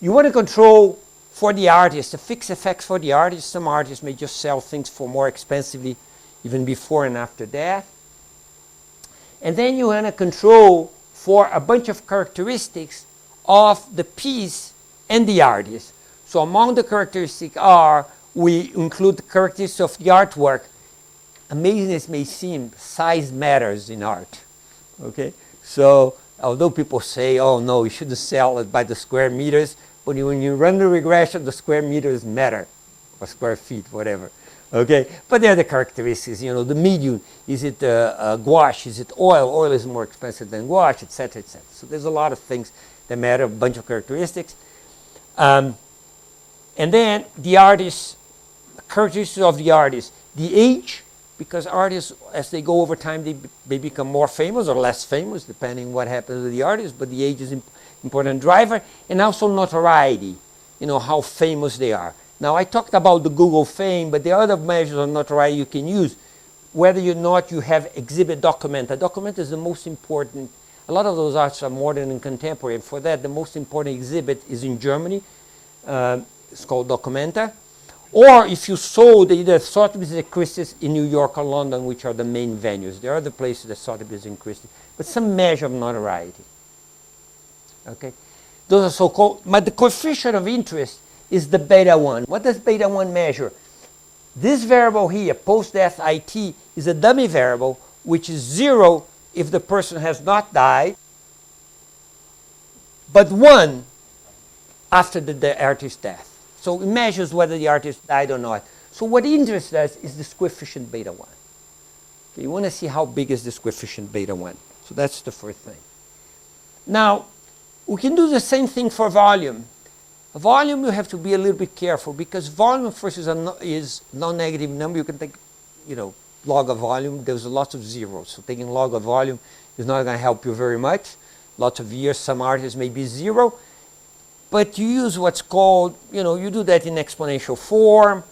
You want to control for the artist, a fixed effect for the artist. Some artists may just sell things for more expensively even before and after that. And then you want to control for a bunch of characteristics of the piece and the artist. So among the characteristics we include the characteristics of the artwork. Amazing as it may seem, size matters in art. Okay? So although people say, oh no, you shouldn't sell it by the square meters, but when you run the regression, the square meters matter, or square feet, whatever. Okay, but they're the characteristics. The medium, is it gouache, is it oil? Oil is more expensive than gouache, etc., etc. So there's a lot of things that matter, a bunch of characteristics. And then the artist, characteristics of the artist, the age, because artists, as they go over time, they become more famous or less famous, depending what happens to the artist, but the age is important driver, and also notoriety, how famous they are. Now, I talked about the Google fame, but there are other measures of notoriety you can use. Whether or not you have exhibit documenta. Documenta is the most important. A lot of those arts are modern and contemporary. And for that, the most important exhibit is in Germany. It's called documenta. Or if you sold either Sotheby's or Christie's in New York or London, which are the main venues. There are other places that Sotheby's and Christie's. But some measure of notoriety. Okay? Those are so-called. But the coefficient of interest is the beta 1. What does beta 1 measure? This variable here, post-death IT, is a dummy variable, which is 0 if the person has not died, but 1 after the artist's death. So it measures whether the artist died or not. So what interests us is this coefficient beta 1. Okay, you want to see how big is this coefficient beta 1. So that's the first thing. Now, we can do the same thing for volume. Volume, you have to be a little bit careful because volume first is non-negative number. You can take, log of volume. There's lots of zeros. So taking log of volume is not going to help you very much. Lots of years, some artists may be 0. But you use what's called, you do that in exponential form.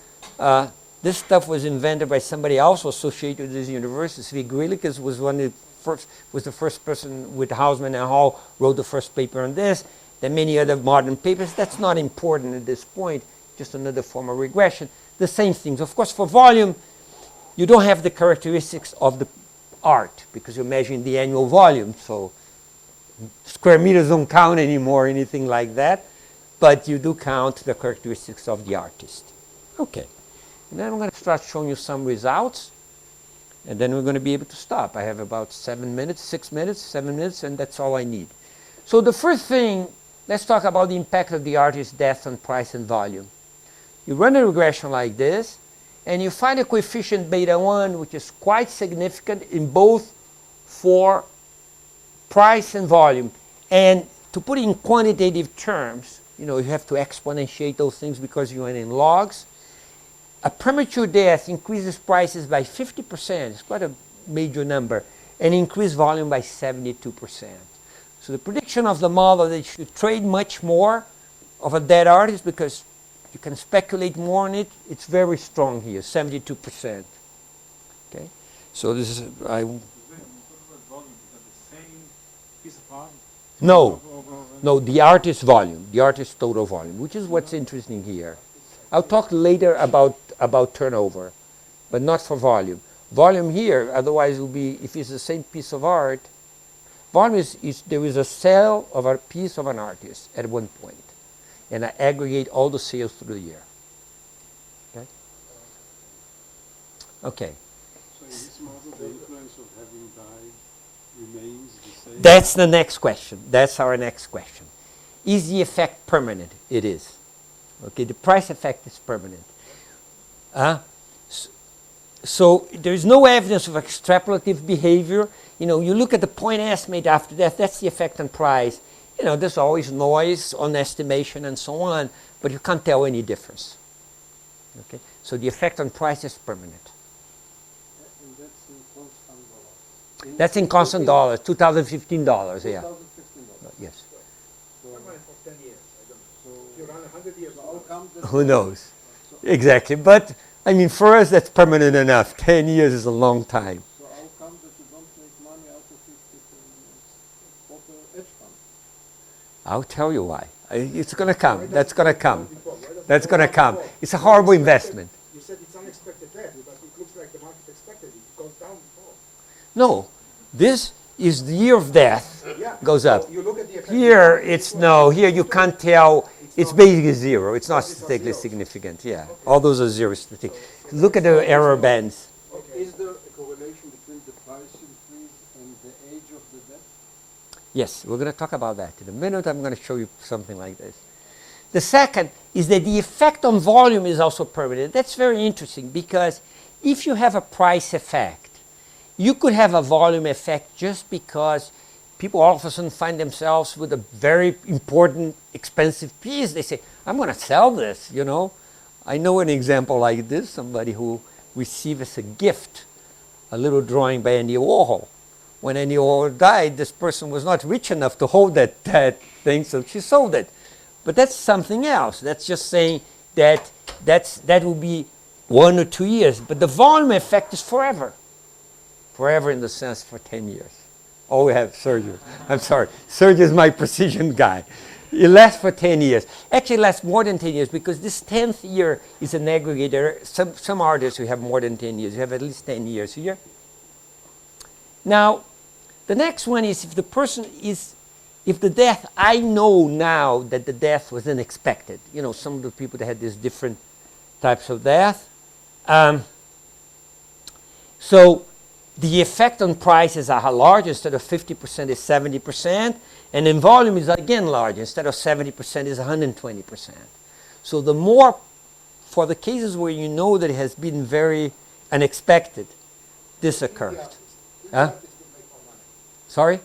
This stuff was invented by somebody else associated with this university. Vigrilicus was the first person with Hausmann and Hall wrote the first paper on this. There are many other modern papers. That's not important at this point, just another form of regression. The same things. Of course, for volume, you don't have the characteristics of the art because you're measuring the annual volume. So square meters don't count anymore, anything like that. But you do count the characteristics of the artist. Okay. And then I'm going to start showing you some results. And then we're going to be able to stop. I have about 7 minutes, 6 minutes, 7 minutes, and that's all I need. So the first thing, let's talk about the impact of the artist's death on price and volume. You run a regression like this, and you find a coefficient beta 1, which is quite significant in both for price and volume. And to put it in quantitative terms, you have to exponentiate those things because you are in logs. A premature death increases prices by 50%. It's quite a major number. And increase volume by 72%. So the prediction of the model that you should trade much more of a dead artist because you can speculate more on it, it's very strong here, 72%. Okay? So this is, No, the artist volume, the artist total volume, which is what's interesting here. I'll talk later about turnover, but not for volume. Volume here, otherwise it will be, if it's the same piece of art, volume is there is a sale of a piece of an artist at one point, and I aggregate all the sales through the year. Okay? Okay. So in this model, the influence of having died remains the same? That's the next question. That's our next question. Is the effect permanent? It is. Okay, the price effect is permanent. So there is no evidence of extrapolative behavior. You look at the point estimate after that, that's the effect on price. There's always noise on estimation and so on, but you can't tell any difference. Okay, so the effect on price is permanent. And that's in constant dollars? That's in constant dollars, $2015, yeah. $2015. Yes. So, For 10 years, I don't know. so If you run 100 years, how come that? Who knows? Exactly, but for us that's permanent enough. 10 years is a long time. So how come that you don't make money out of it with proper hedge fund? I'll tell you why. It's going to come. That's going to come. That's going to come. It's a horrible investment. You said it's unexpected death because it looks like the market expected it. It goes down before. No, this is the year of death. Yeah. Goes up. So you look at the effect Here it's no. Here you can't tell. It's basically zero. It's not statistically significant. Yeah, all those are zero statistics. Look at the error bands. Is there a correlation between the price increase and the age of the debt? Yes, we're going to talk about that. In a minute, I'm going to show you something like this. The second is that the effect on volume is also permanent. That's very interesting because if you have a price effect, you could have a volume effect just because people all of a sudden find themselves with a very important, expensive piece. They say, I'm going to sell this, I know an example like this, somebody who received as a gift a little drawing by Andy Warhol. When Andy Warhol died, this person was not rich enough to hold that thing, so she sold it. But that's something else. That's just saying that will be 1 or 2 years. But the volume effect is forever. Forever in the sense for 10 years. Oh, we have Sergio. I'm sorry. Sergio is my precision guy. It lasts for 10 years. Actually, it lasts more than 10 years because this 10th year is an aggregator. Some artists who have more than 10 years, you have at least 10 years here. Now, the next one is if the death, I know now that the death was unexpected. Some of the people that had these different types of death. So the effect on prices are large. Instead of 50% is 70%. And in volume is again large. Instead of 70% is 120%. So the more, for the cases where you know that it has been very unexpected, this occurs. Huh? Sorry?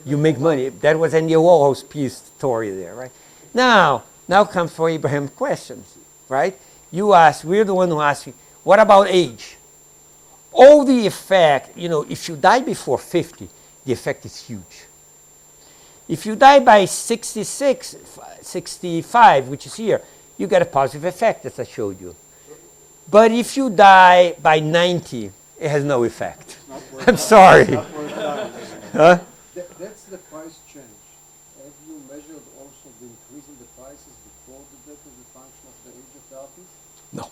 You make money. That was Andy Warhol's piece story there, right? Now comes for Abraham's questions, right? We're the one who asked you, what about age? All the effect, if you die before 50, the effect is huge. If you die by 66, 65, which is here, you get a positive effect, as I showed you. But if you die by 90, it has no effect. I'm sorry. Huh? That's the price change. Have you measured also the increase in the prices before the death as a function of the age of the artist? No.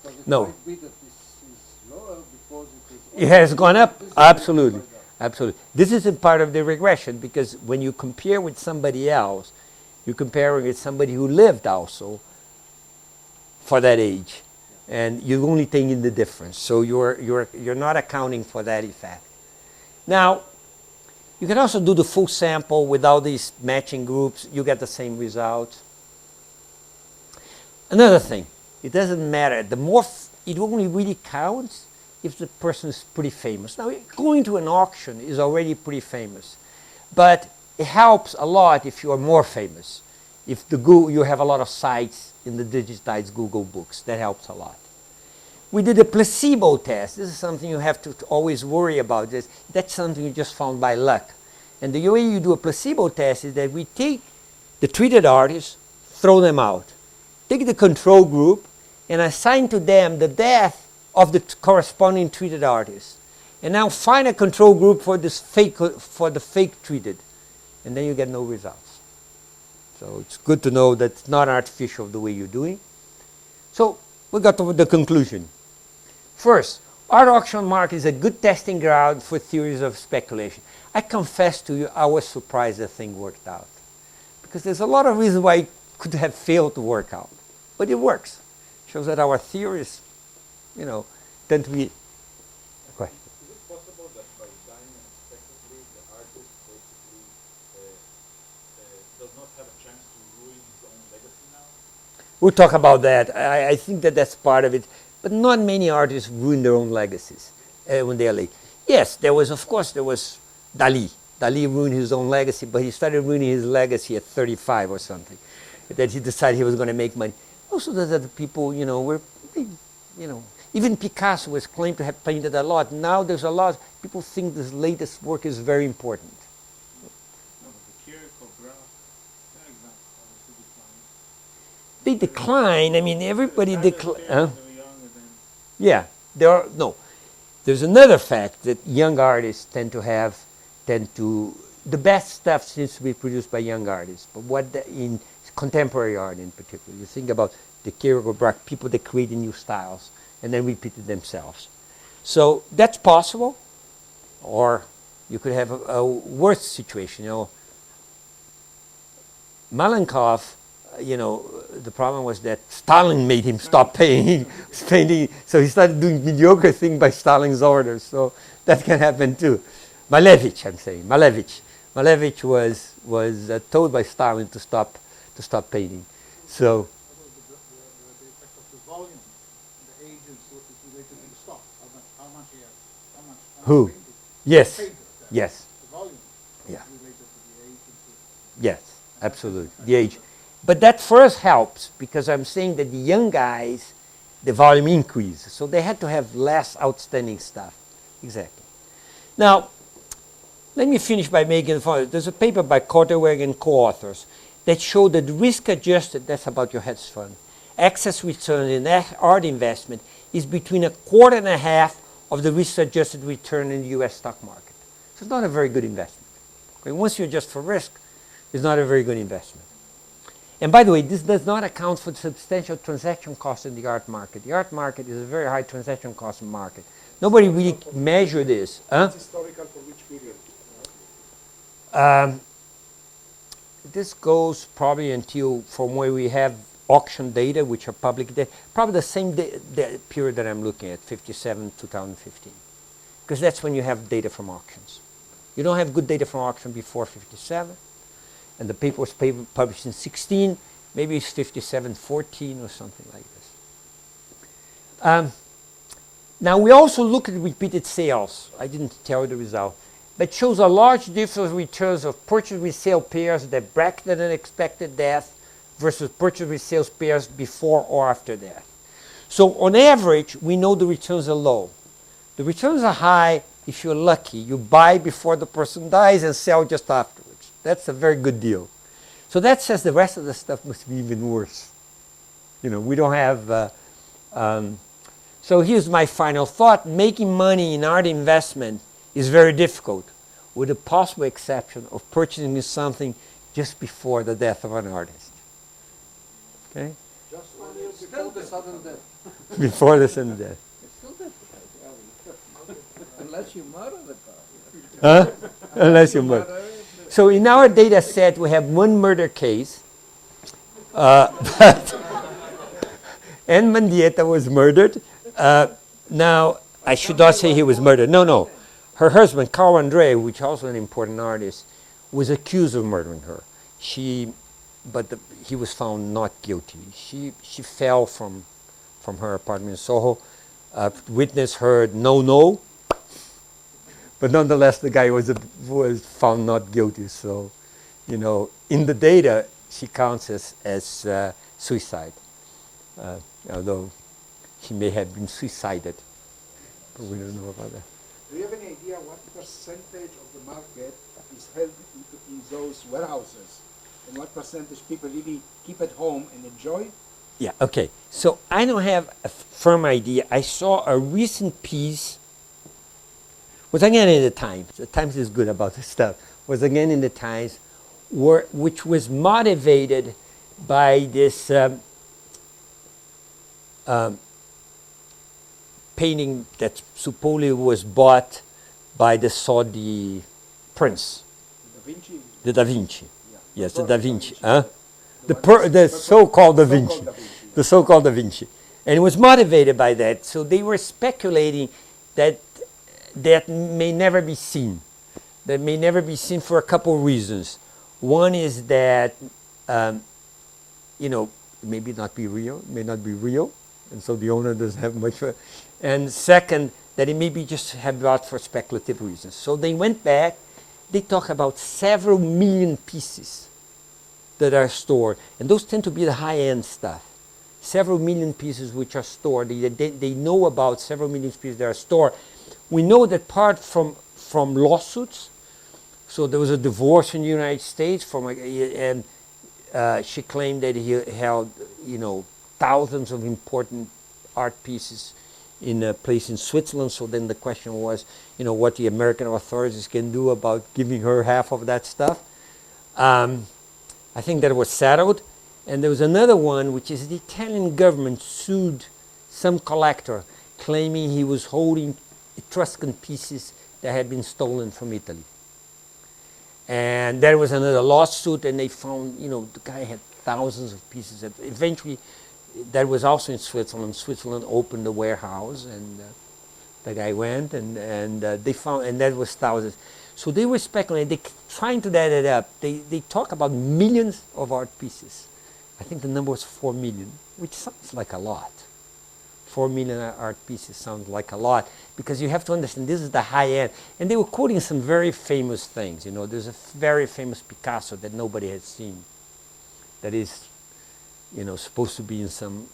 Because it No. might be that this is lower because It has gone up? Absolutely. Absolutely. This isn't part of the regression because when you compare with somebody else, you're comparing with somebody who lived also for that age. And you're only taking the difference. So you're not accounting for that effect. Now, you can also do the full sample without these matching groups. You get the same result. Another thing, it doesn't matter. The more it only really counts if the person is pretty famous. Now, going to an auction is already pretty famous, but it helps a lot if you are more famous. If you have a lot of sites in the digitized Google Books, that helps a lot. We did a placebo test. This is something you have to always worry about. That's something you just found by luck. And the way you do a placebo test is that we take the treated artists, throw them out. Take the control group and assign to them the death of the corresponding treated artist. And now find a control group for the fake treated. And then you get no results. So it's good to know that it's not artificial the way you're doing. So we got to the conclusion. First, art auction market is a good testing ground for theories of speculation. I confess to you, I was surprised the thing worked out. Because there's a lot of reasons why it could have failed to work out. But it works. Shows that our theories, tend to be... Question. Is it possible that by dying unexpectedly, the artist basically does not have a chance to ruin his own legacy now? We'll talk about that. I think that that's part of it. But not many artists ruin their own legacies when they are late. Yes, there was Dali. Dali ruined his own legacy, but he started ruining his legacy at 35 or something. That he decided he was going to make money. Also, there's other people, even Picasso was claimed to have painted a lot. Now there's a lot. People think this latest work is very important. No, but the Kiriko graph, for example, They decline. I mean, everybody declines. they're young and then Yeah, there's another fact that young artists tend to, the best stuff seems to be produced by young artists, but in contemporary art in particular, you think about the Kierkegaard, people that created new styles and then repeated themselves. So that's possible, or you could have a worse situation, Malenkov, the problem was that Stalin made him stop painting, so he started doing mediocre things by Stalin's orders. So that can happen too. Malevich was told by Stalin to stop painting. So The effect of the volume, the age and so is related to the stock. How much he has, how much Who? painted. yes, Painter, yes, The volume Yeah. is related to the age and so. yes, absolutely, the age. But that first helps because I'm saying that the young guys, the volume increases, so they had to have less outstanding stuff. Exactly. Now, let me finish by making the following. There's a paper by Korteweg and co-authors that show that risk-adjusted, that's about your hedge fund, excess return in art investment is between 1.25% of the risk-adjusted return in the U.S. stock market. So it's not a very good investment. Okay, once you adjust for risk, it's not a very good investment. And by the way, this does not account for substantial transaction costs in the art market. The art market is a very high transaction cost market. Nobody really measures this. It's historical for which period? This goes probably until from where we have auction data, which are public data, probably the same period that I'm looking at, 57, 2015. Because that's when you have data from auctions. You don't have good data from auction before 57. And the paper was published in 16, maybe it's 57, 14 or something like this. Now we also look at repeated sales. I didn't tell you the result. But shows a large difference in returns of purchase resale pairs that bracketed an expected death versus purchase resale pairs before or after death. So on average, we know the returns are low. The returns are high if you're lucky. You buy before the person dies and sell just afterwards. That's a very good deal. So that says the rest of the stuff must be even worse. We don't have... so here's my final thought. Making money in art investment is very difficult, with the possible exception of purchasing something just before the death of an artist. Okay? Just only before the sudden death. Before the sudden death. It's still difficult. Unless you murder the guy. Huh? Unless you murder. So in our data set, we have one murder case. And Mendieta was murdered. Now, I should not say he was murdered. No. Her husband, Carl Andre, which is also an important artist, was accused of murdering her. But he was found not guilty. She fell from her apartment in Soho. Witness heard no, no. But nonetheless, the guy was found not guilty. So, you know, in the data, she counts as suicide, although he may have been suicided. But we don't know about that. Do you have any idea what percentage of the market is held in those warehouses? And what percentage people really keep at home and enjoy? Yeah, okay. So I don't have a firm idea. I saw a recent piece, was again in the Times. The Times is good about this stuff. Was again in the Times, which was motivated by this painting that supposedly was bought by the Saudi prince. Da Vinci? The Da Vinci. Yeah. Yes, the Or Da Vinci. Huh? The so-called Da Vinci. So-called Da Vinci. The so-called Da Vinci. And it was motivated by that. So they were speculating that that may never be seen. That may never be seen for a couple of reasons. One is that, you know, it may not be real, and so the owner doesn't have much. And second, that it may be just have bought for speculative reasons. So they went back. They talk about several million pieces that are stored, and those tend to be the high-end stuff. Several million pieces which are stored. They know about several million pieces that are stored. We know that part from lawsuits. So there was a divorce in the United States and she claimed that he held, you know, thousands of important art pieces in a place in Switzerland. So then the question was, you know, what the American authorities can do about giving her half of that stuff. I think that was settled. And there was another one, which is the Italian government sued some collector, claiming he was holding Etruscan pieces that had been stolen from Italy. And there was another lawsuit, and they found, you know, the guy had thousands of pieces. Eventually, that was also in Switzerland. Switzerland opened a warehouse, and the guy went, and they found, and that was thousands. So they were speculating, trying to add it up. They talk about millions of art pieces. I think the number was 4 million, which sounds like a lot. 4 million art pieces sounds like a lot, because you have to understand this is the high end. And they were quoting some very famous things. You know, there's a very famous Picasso that nobody had seen, that is, you know, supposed to be in some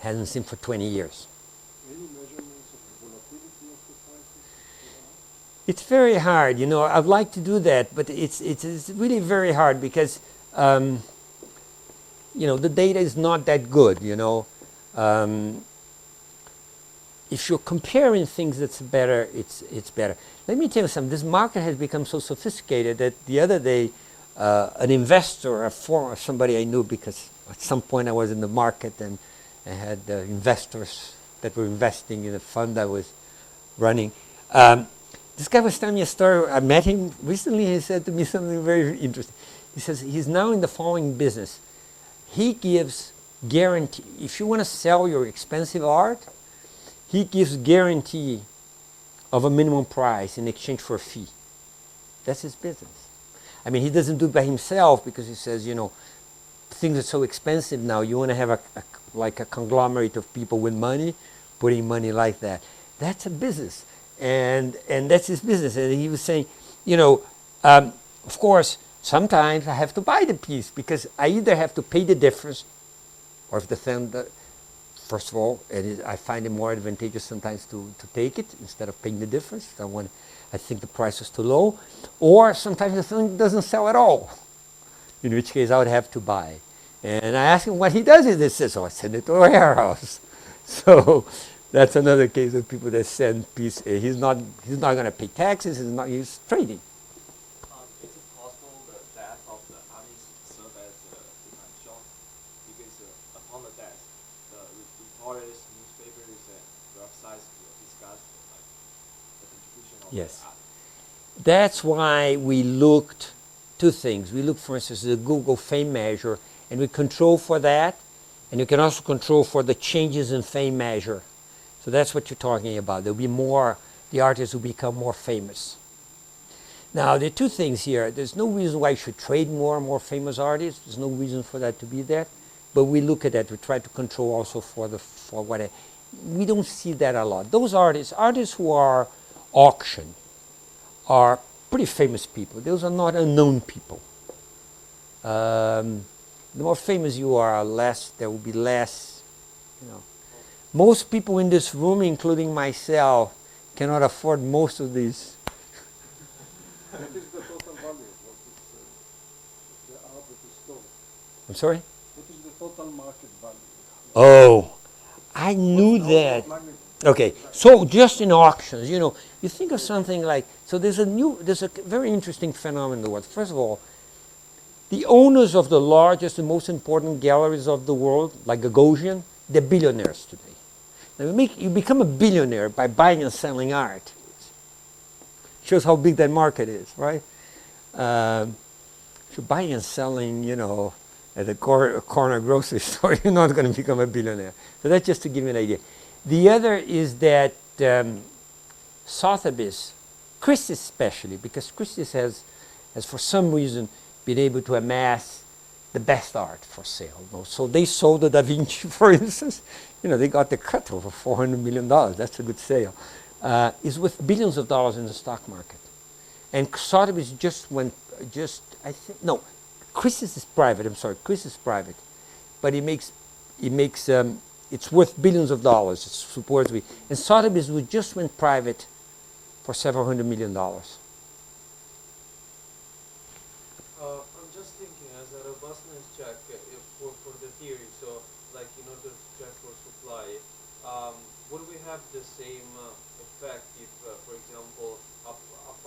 hasn't seen for 20 years. Any measurements of the volatility of the prices? It's very hard. You know, I'd like to do that, but it's really very hard because. You know, the data is not that good, you know. If you're comparing things that's better, it's better. Let me tell you something. This market has become so sophisticated that the other day, an investor, somebody I knew, because at some point I was in the market and I had investors that were investing in a fund I was running. This guy was telling me a story. I met him recently. He said to me something very interesting. He says he's now in the following business. He gives guarantee. If you want to sell your expensive art, he gives guarantee of a minimum price in exchange for a fee. That's his business. I mean, he doesn't do it by himself because he says, you know, things are so expensive now. You want to have like a conglomerate of people with money, putting money like that. That's a business, and that's his business. And he was saying, you know, of course, sometimes I have to buy the piece because I either have to pay the difference, or if the thing, first of all, I find it more advantageous sometimes to take it instead of paying the difference. I think the price is too low, or sometimes the thing doesn't sell at all, in which case I would have to buy. And I ask him what he does with this. He says, "Oh, I send it to a warehouse." So that's another case of people that send piece. He's not going to pay taxes. He's trading. Is it possible the death of the artist served as a demand shock? Because upon the death, the reporters, newspapers, and websites discuss the contribution of Yes. the art. That's why we looked two things. We looked, for instance, at the Google Fame Measure, and we control for that, and you can also control for the changes in Fame Measure. So that's what you're talking about. There'll be more, the artists will become more famous. Now, there are two things here. There's no reason why you should trade more and more famous artists. There's no reason for that to be there. but we look at that. We try to control also for what we don't see that a lot. Those artists who are auctioned, are pretty famous people. Those are not unknown people. The more famous you are, there will be less, you know. Most people in this room, including myself, cannot afford most of these. What is the total value? What is the art that is sold? I'm sorry? What is the total market value? Oh, I knew What's the order that. of magnitude? Okay, so just in auctions, you think of something like, so there's a very interesting phenomenon in the world. First of all, the owners of the largest and most important galleries of the world, like Gagosian, they're billionaires today. Now you become a billionaire by buying and selling art. Shows how big that market is, right? If you're buying and selling, at a corner grocery store, you're not going to become a billionaire. So that's just to give you an idea. The other is that Sotheby's, Christie's especially, because Christie's has for some reason been able to amass the best art for sale. So they sold the Da Vinci, for instance. They got the cut over $400 million. That's a good sale. Is worth billions of dollars in the stock market. And Sotheby's Christie's is private. I'm sorry, Christie's is private, but it's worth billions of dollars. It's supposedly, and Sotheby's just went private for several $100 million. I'm just thinking as a robustness check for the theory. So, like in order to check for supply, would we have the same effect if, for example, a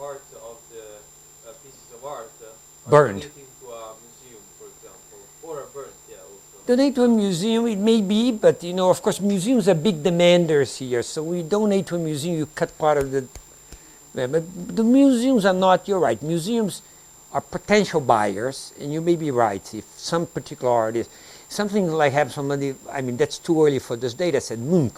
part of the pieces of art are Burned. donating to a museum, for example, or are burnt? Yeah, also. Donate to a museum, it may be, but of course, museums are big demanders here. So we donate to a museum, you cut part of the. But the museums are not. You're right. Museums are potential buyers, and you may be right. If some particular artist, something like have somebody. That's too early for this data set. Munch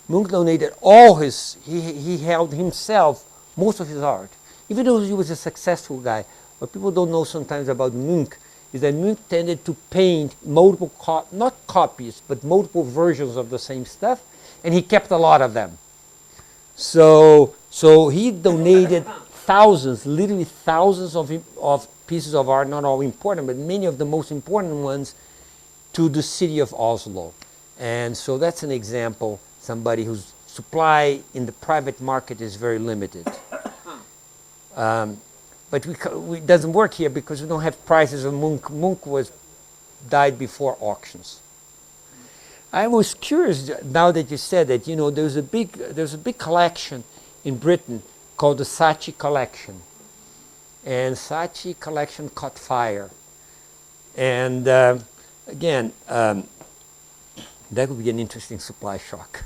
donated all his. He held himself most of his art, even though he was a successful guy. What people don't know sometimes about Munch is that Munch tended to paint multiple, not copies, but multiple versions of the same stuff, and he kept a lot of them. So he donated thousands, literally thousands of pieces of art, not all important, but many of the most important ones, to the city of Oslo. And so that's an example, somebody whose supply in the private market is very limited. But it doesn't work here because we don't have prices of Munch. Munch died before auctions. I was curious now that you said that, there's a big collection in Britain called the Saatchi collection. And Saatchi collection caught fire. And again, that would be an interesting supply shock.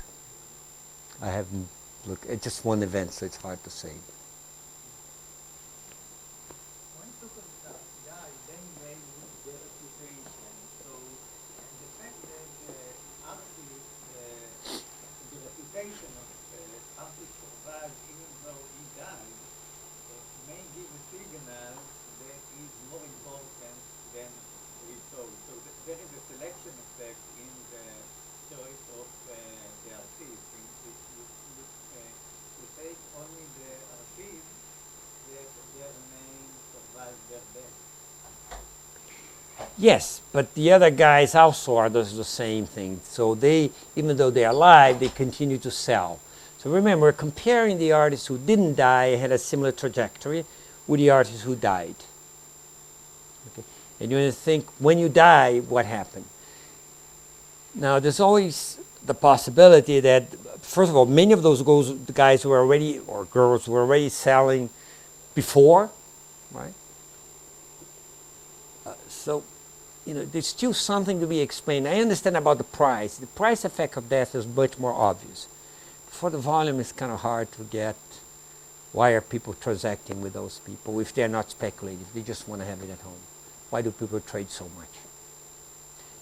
I haven't looked at just one event, so it's hard to say. Yes, but the other guys also are the same thing. So they, even though they're alive, they continue to sell. So remember, comparing the artists who didn't die, had a similar trajectory, with the artists who died. Okay? And you think, when you die, what happened? Now, there's always the possibility that, first of all, many of those guys were already, or girls, were already selling before, right? There's still something to be explained. I understand about the price. The price effect of death is much more obvious. For the volume, it's kind of hard to get why are people transacting with those people if they're not speculative. They just want to have it at home. Why do people trade so much?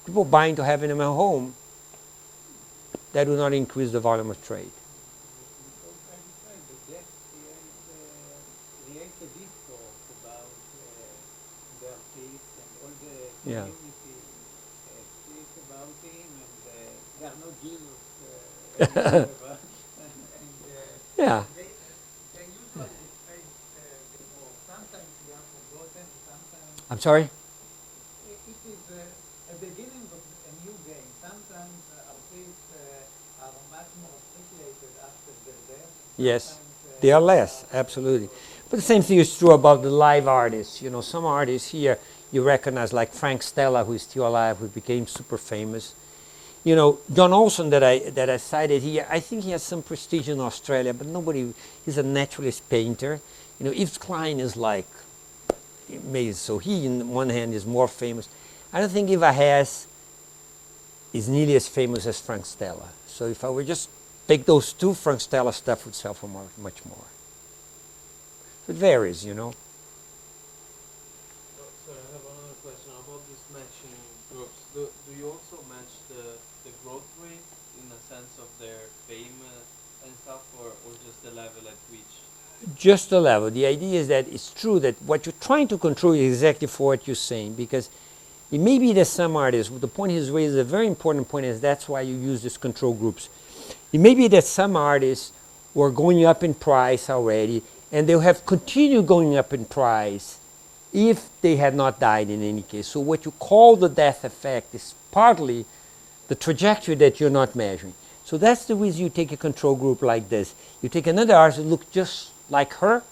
People buying to have it in their home, that will not increase the volume of trade. Yeah. about him, and there are no Jesus whatever. Yeah. They usually fade before. Sometimes they are forgotten, sometimes I'm sorry? it is a beginning of a new game. Sometimes artists are much more appreciated after their death. Yes. Sometimes, They are less, absolutely. But the same thing is true about the live artists. You know, some artists here you recognize, like Frank Stella, who is still alive, who became super famous. You know, John Olson that I cited here, I think he has some prestige in Australia, but nobody, he's a naturalist painter. You know, Yves Klein is like amazing. So he, on one hand, is more famous. I don't think Eva Hess is nearly as famous as Frank Stella. So if I were just take those two, Frank Stella stuff would sell for much more. It varies, you know. Sorry, I have another question about this matching groups. Do you also match the growth rate in the sense of their fame and stuff, or just the level at which? Just the level. The idea is that it's true that what you're trying to control is exactly for what you're saying, because it may be that some artists, the point he's raised, a very important point, is that's why you use these control groups. It may be that some artists were going up in price already, and they'll have continued going up in price if they had not died in any case. So what you call the death effect is partly the trajectory that you're not measuring. So that's the reason you take a control group like this. You take another artist who looked just like her,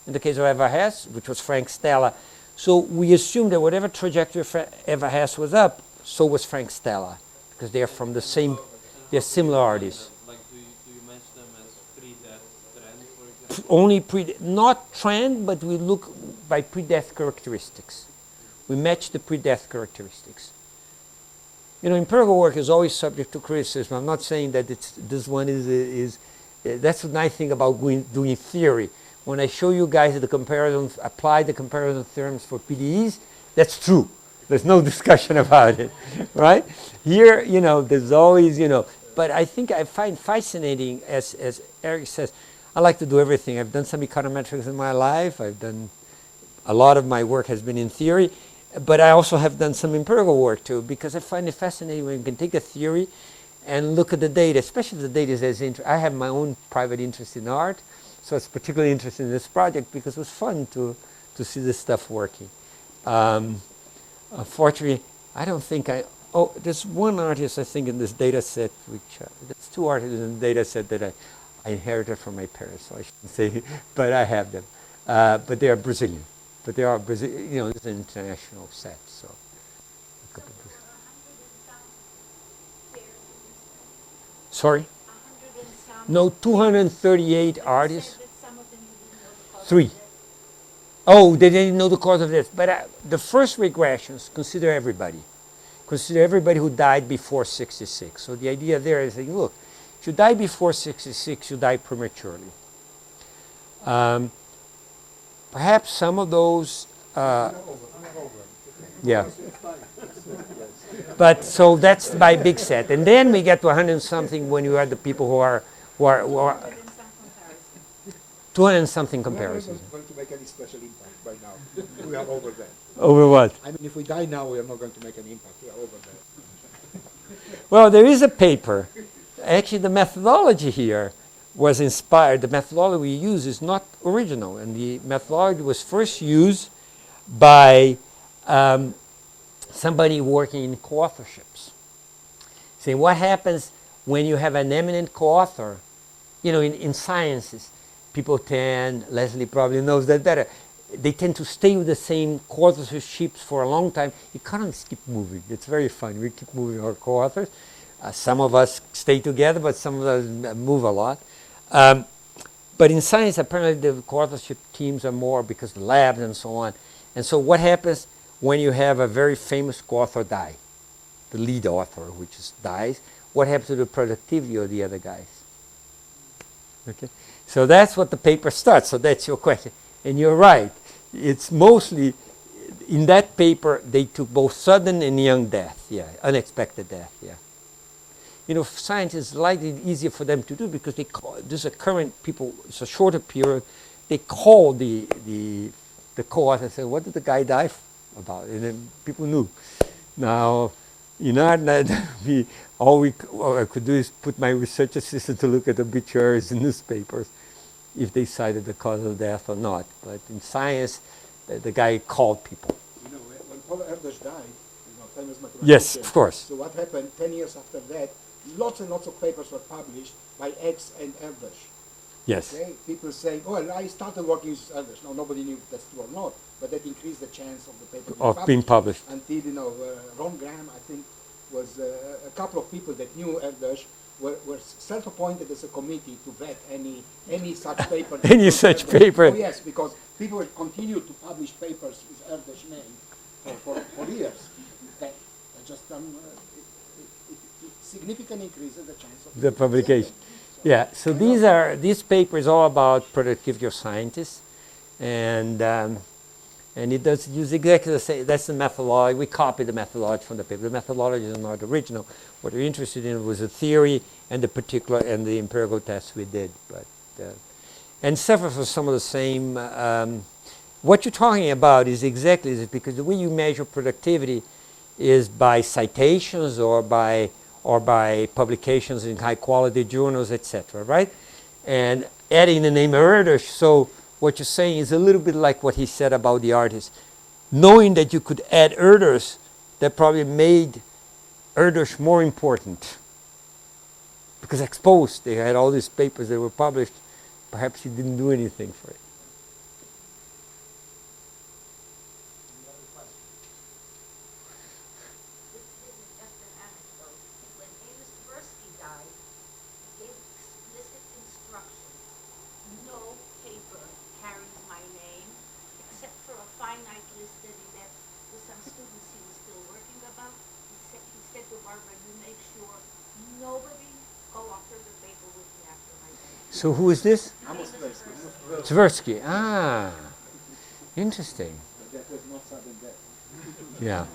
in the case of Eva Hess, which was Frank Stella. So we assume that whatever trajectory Eva Hess was up, so was Frank Stella, because they're from the same, they're similar artists. Like, do you match them as pre-death trend, for example? Only not trend, but we look by pre-death characteristics. We match the pre-death characteristics. You know, empirical work is always subject to criticism. I'm not saying that this one is that's the nice thing about doing theory. When I show you guys the comparison, apply the comparison theorems for PDEs, that's true. There's no discussion about it, right? Here, you know, there's always, you know, but I think I find fascinating, as Eric says, I like to do everything. I've done some econometrics in my life. I've done, a lot of my work has been in theory, but I also have done some empirical work too, because I find it fascinating when you can take a theory and look at the data, especially if the data is as interesting. I have my own private interest in art, so it's particularly interesting in this project because it was fun to see this stuff working. Unfortunately, I don't think there's one artist I think in this data set, which, there's two artists in the data set that I inherited from my parents, so I shouldn't say, but I have them. But they are Brazilian. But they are Brazilian, you know, it's an international set, so. Sorry? No, 238 artists. 3. Oh, they didn't know the cause of death. But the first regressions consider everybody. Consider everybody who died before 66. So the idea there is saying, look, if you die before 66, you die prematurely. Perhaps some of those, yeah. But so that's my big set. And then we get to 100 and something when you are the people who are 200 and something comparisons. We're not going to make any special impact by now. We are over that. Over what? I mean, if we die now, we are not going to make any impact. We are over that. Well, there is a paper. Actually, the methodology here was inspired. The methodology we use is not original, and the methodology was first used by somebody working in co-authorships. Saying what happens when you have an eminent co-author, you know, in sciences, people tend, Leslie probably knows that better, they tend to stay with the same co-authorships for a long time. Economists keep moving. It's very fun. We keep moving our co-authors. Some of us stay together, but some of us move a lot. But in science, apparently the co-authorship teams are more because the labs and so on. And so what happens when you have a very famous co-author die? The lead author, which dies. What happens to the productivity of the other guys? Okay, so that's what the paper starts. So that's your question. And you're right. It's mostly, in that paper, they took both sudden and young death. Yeah, unexpected death, yeah. You know, scientists like it easier for them to do because they call, this is a current people, it's a shorter period. They call the co-author and say, what did the guy die about? And then people knew. Now, In art, all I could do is put my research assistant to look at obituaries in newspapers, if they cited the cause of death or not. But in science, the guy called people. You know, when Paul Erdős died, famous mathematician. Yes, of course. So what happened 10 years after that, lots and lots of papers were published by X and Erdős. Yes. Okay? People saying, oh, I started working with Erdős. Now nobody knew if that's true or not, but that increased the chance of the paper Being published. Until, Ron Graham, I think, was a couple of people that knew Erdős were self-appointed as a committee to vet any such paper. Any such Erdős. paper. Oh, yes, because people will continue to publish papers with Erdős name for years. Okay. Just it significantly increases the chance of The publication. Yeah, so these papers all about productivity of scientists, and it does use exactly the same. That's the methodology. We copied the methodology from the paper. The methodology is not original. What we're interested in was the theory and the empirical tests we did. But and several for some of the same. What you're talking about is exactly this, because the way you measure productivity is by citations or by publications in high-quality journals, etc., right? And adding the name Erdős, so what you're saying is a little bit like what he said about the artist. Knowing that you could add Erdős, that probably made Erdős more important. Because exposed, they had all these papers that were published, perhaps he didn't do anything for it. So who is this? Tversky. Ah, interesting. That was not sudden death. Yeah.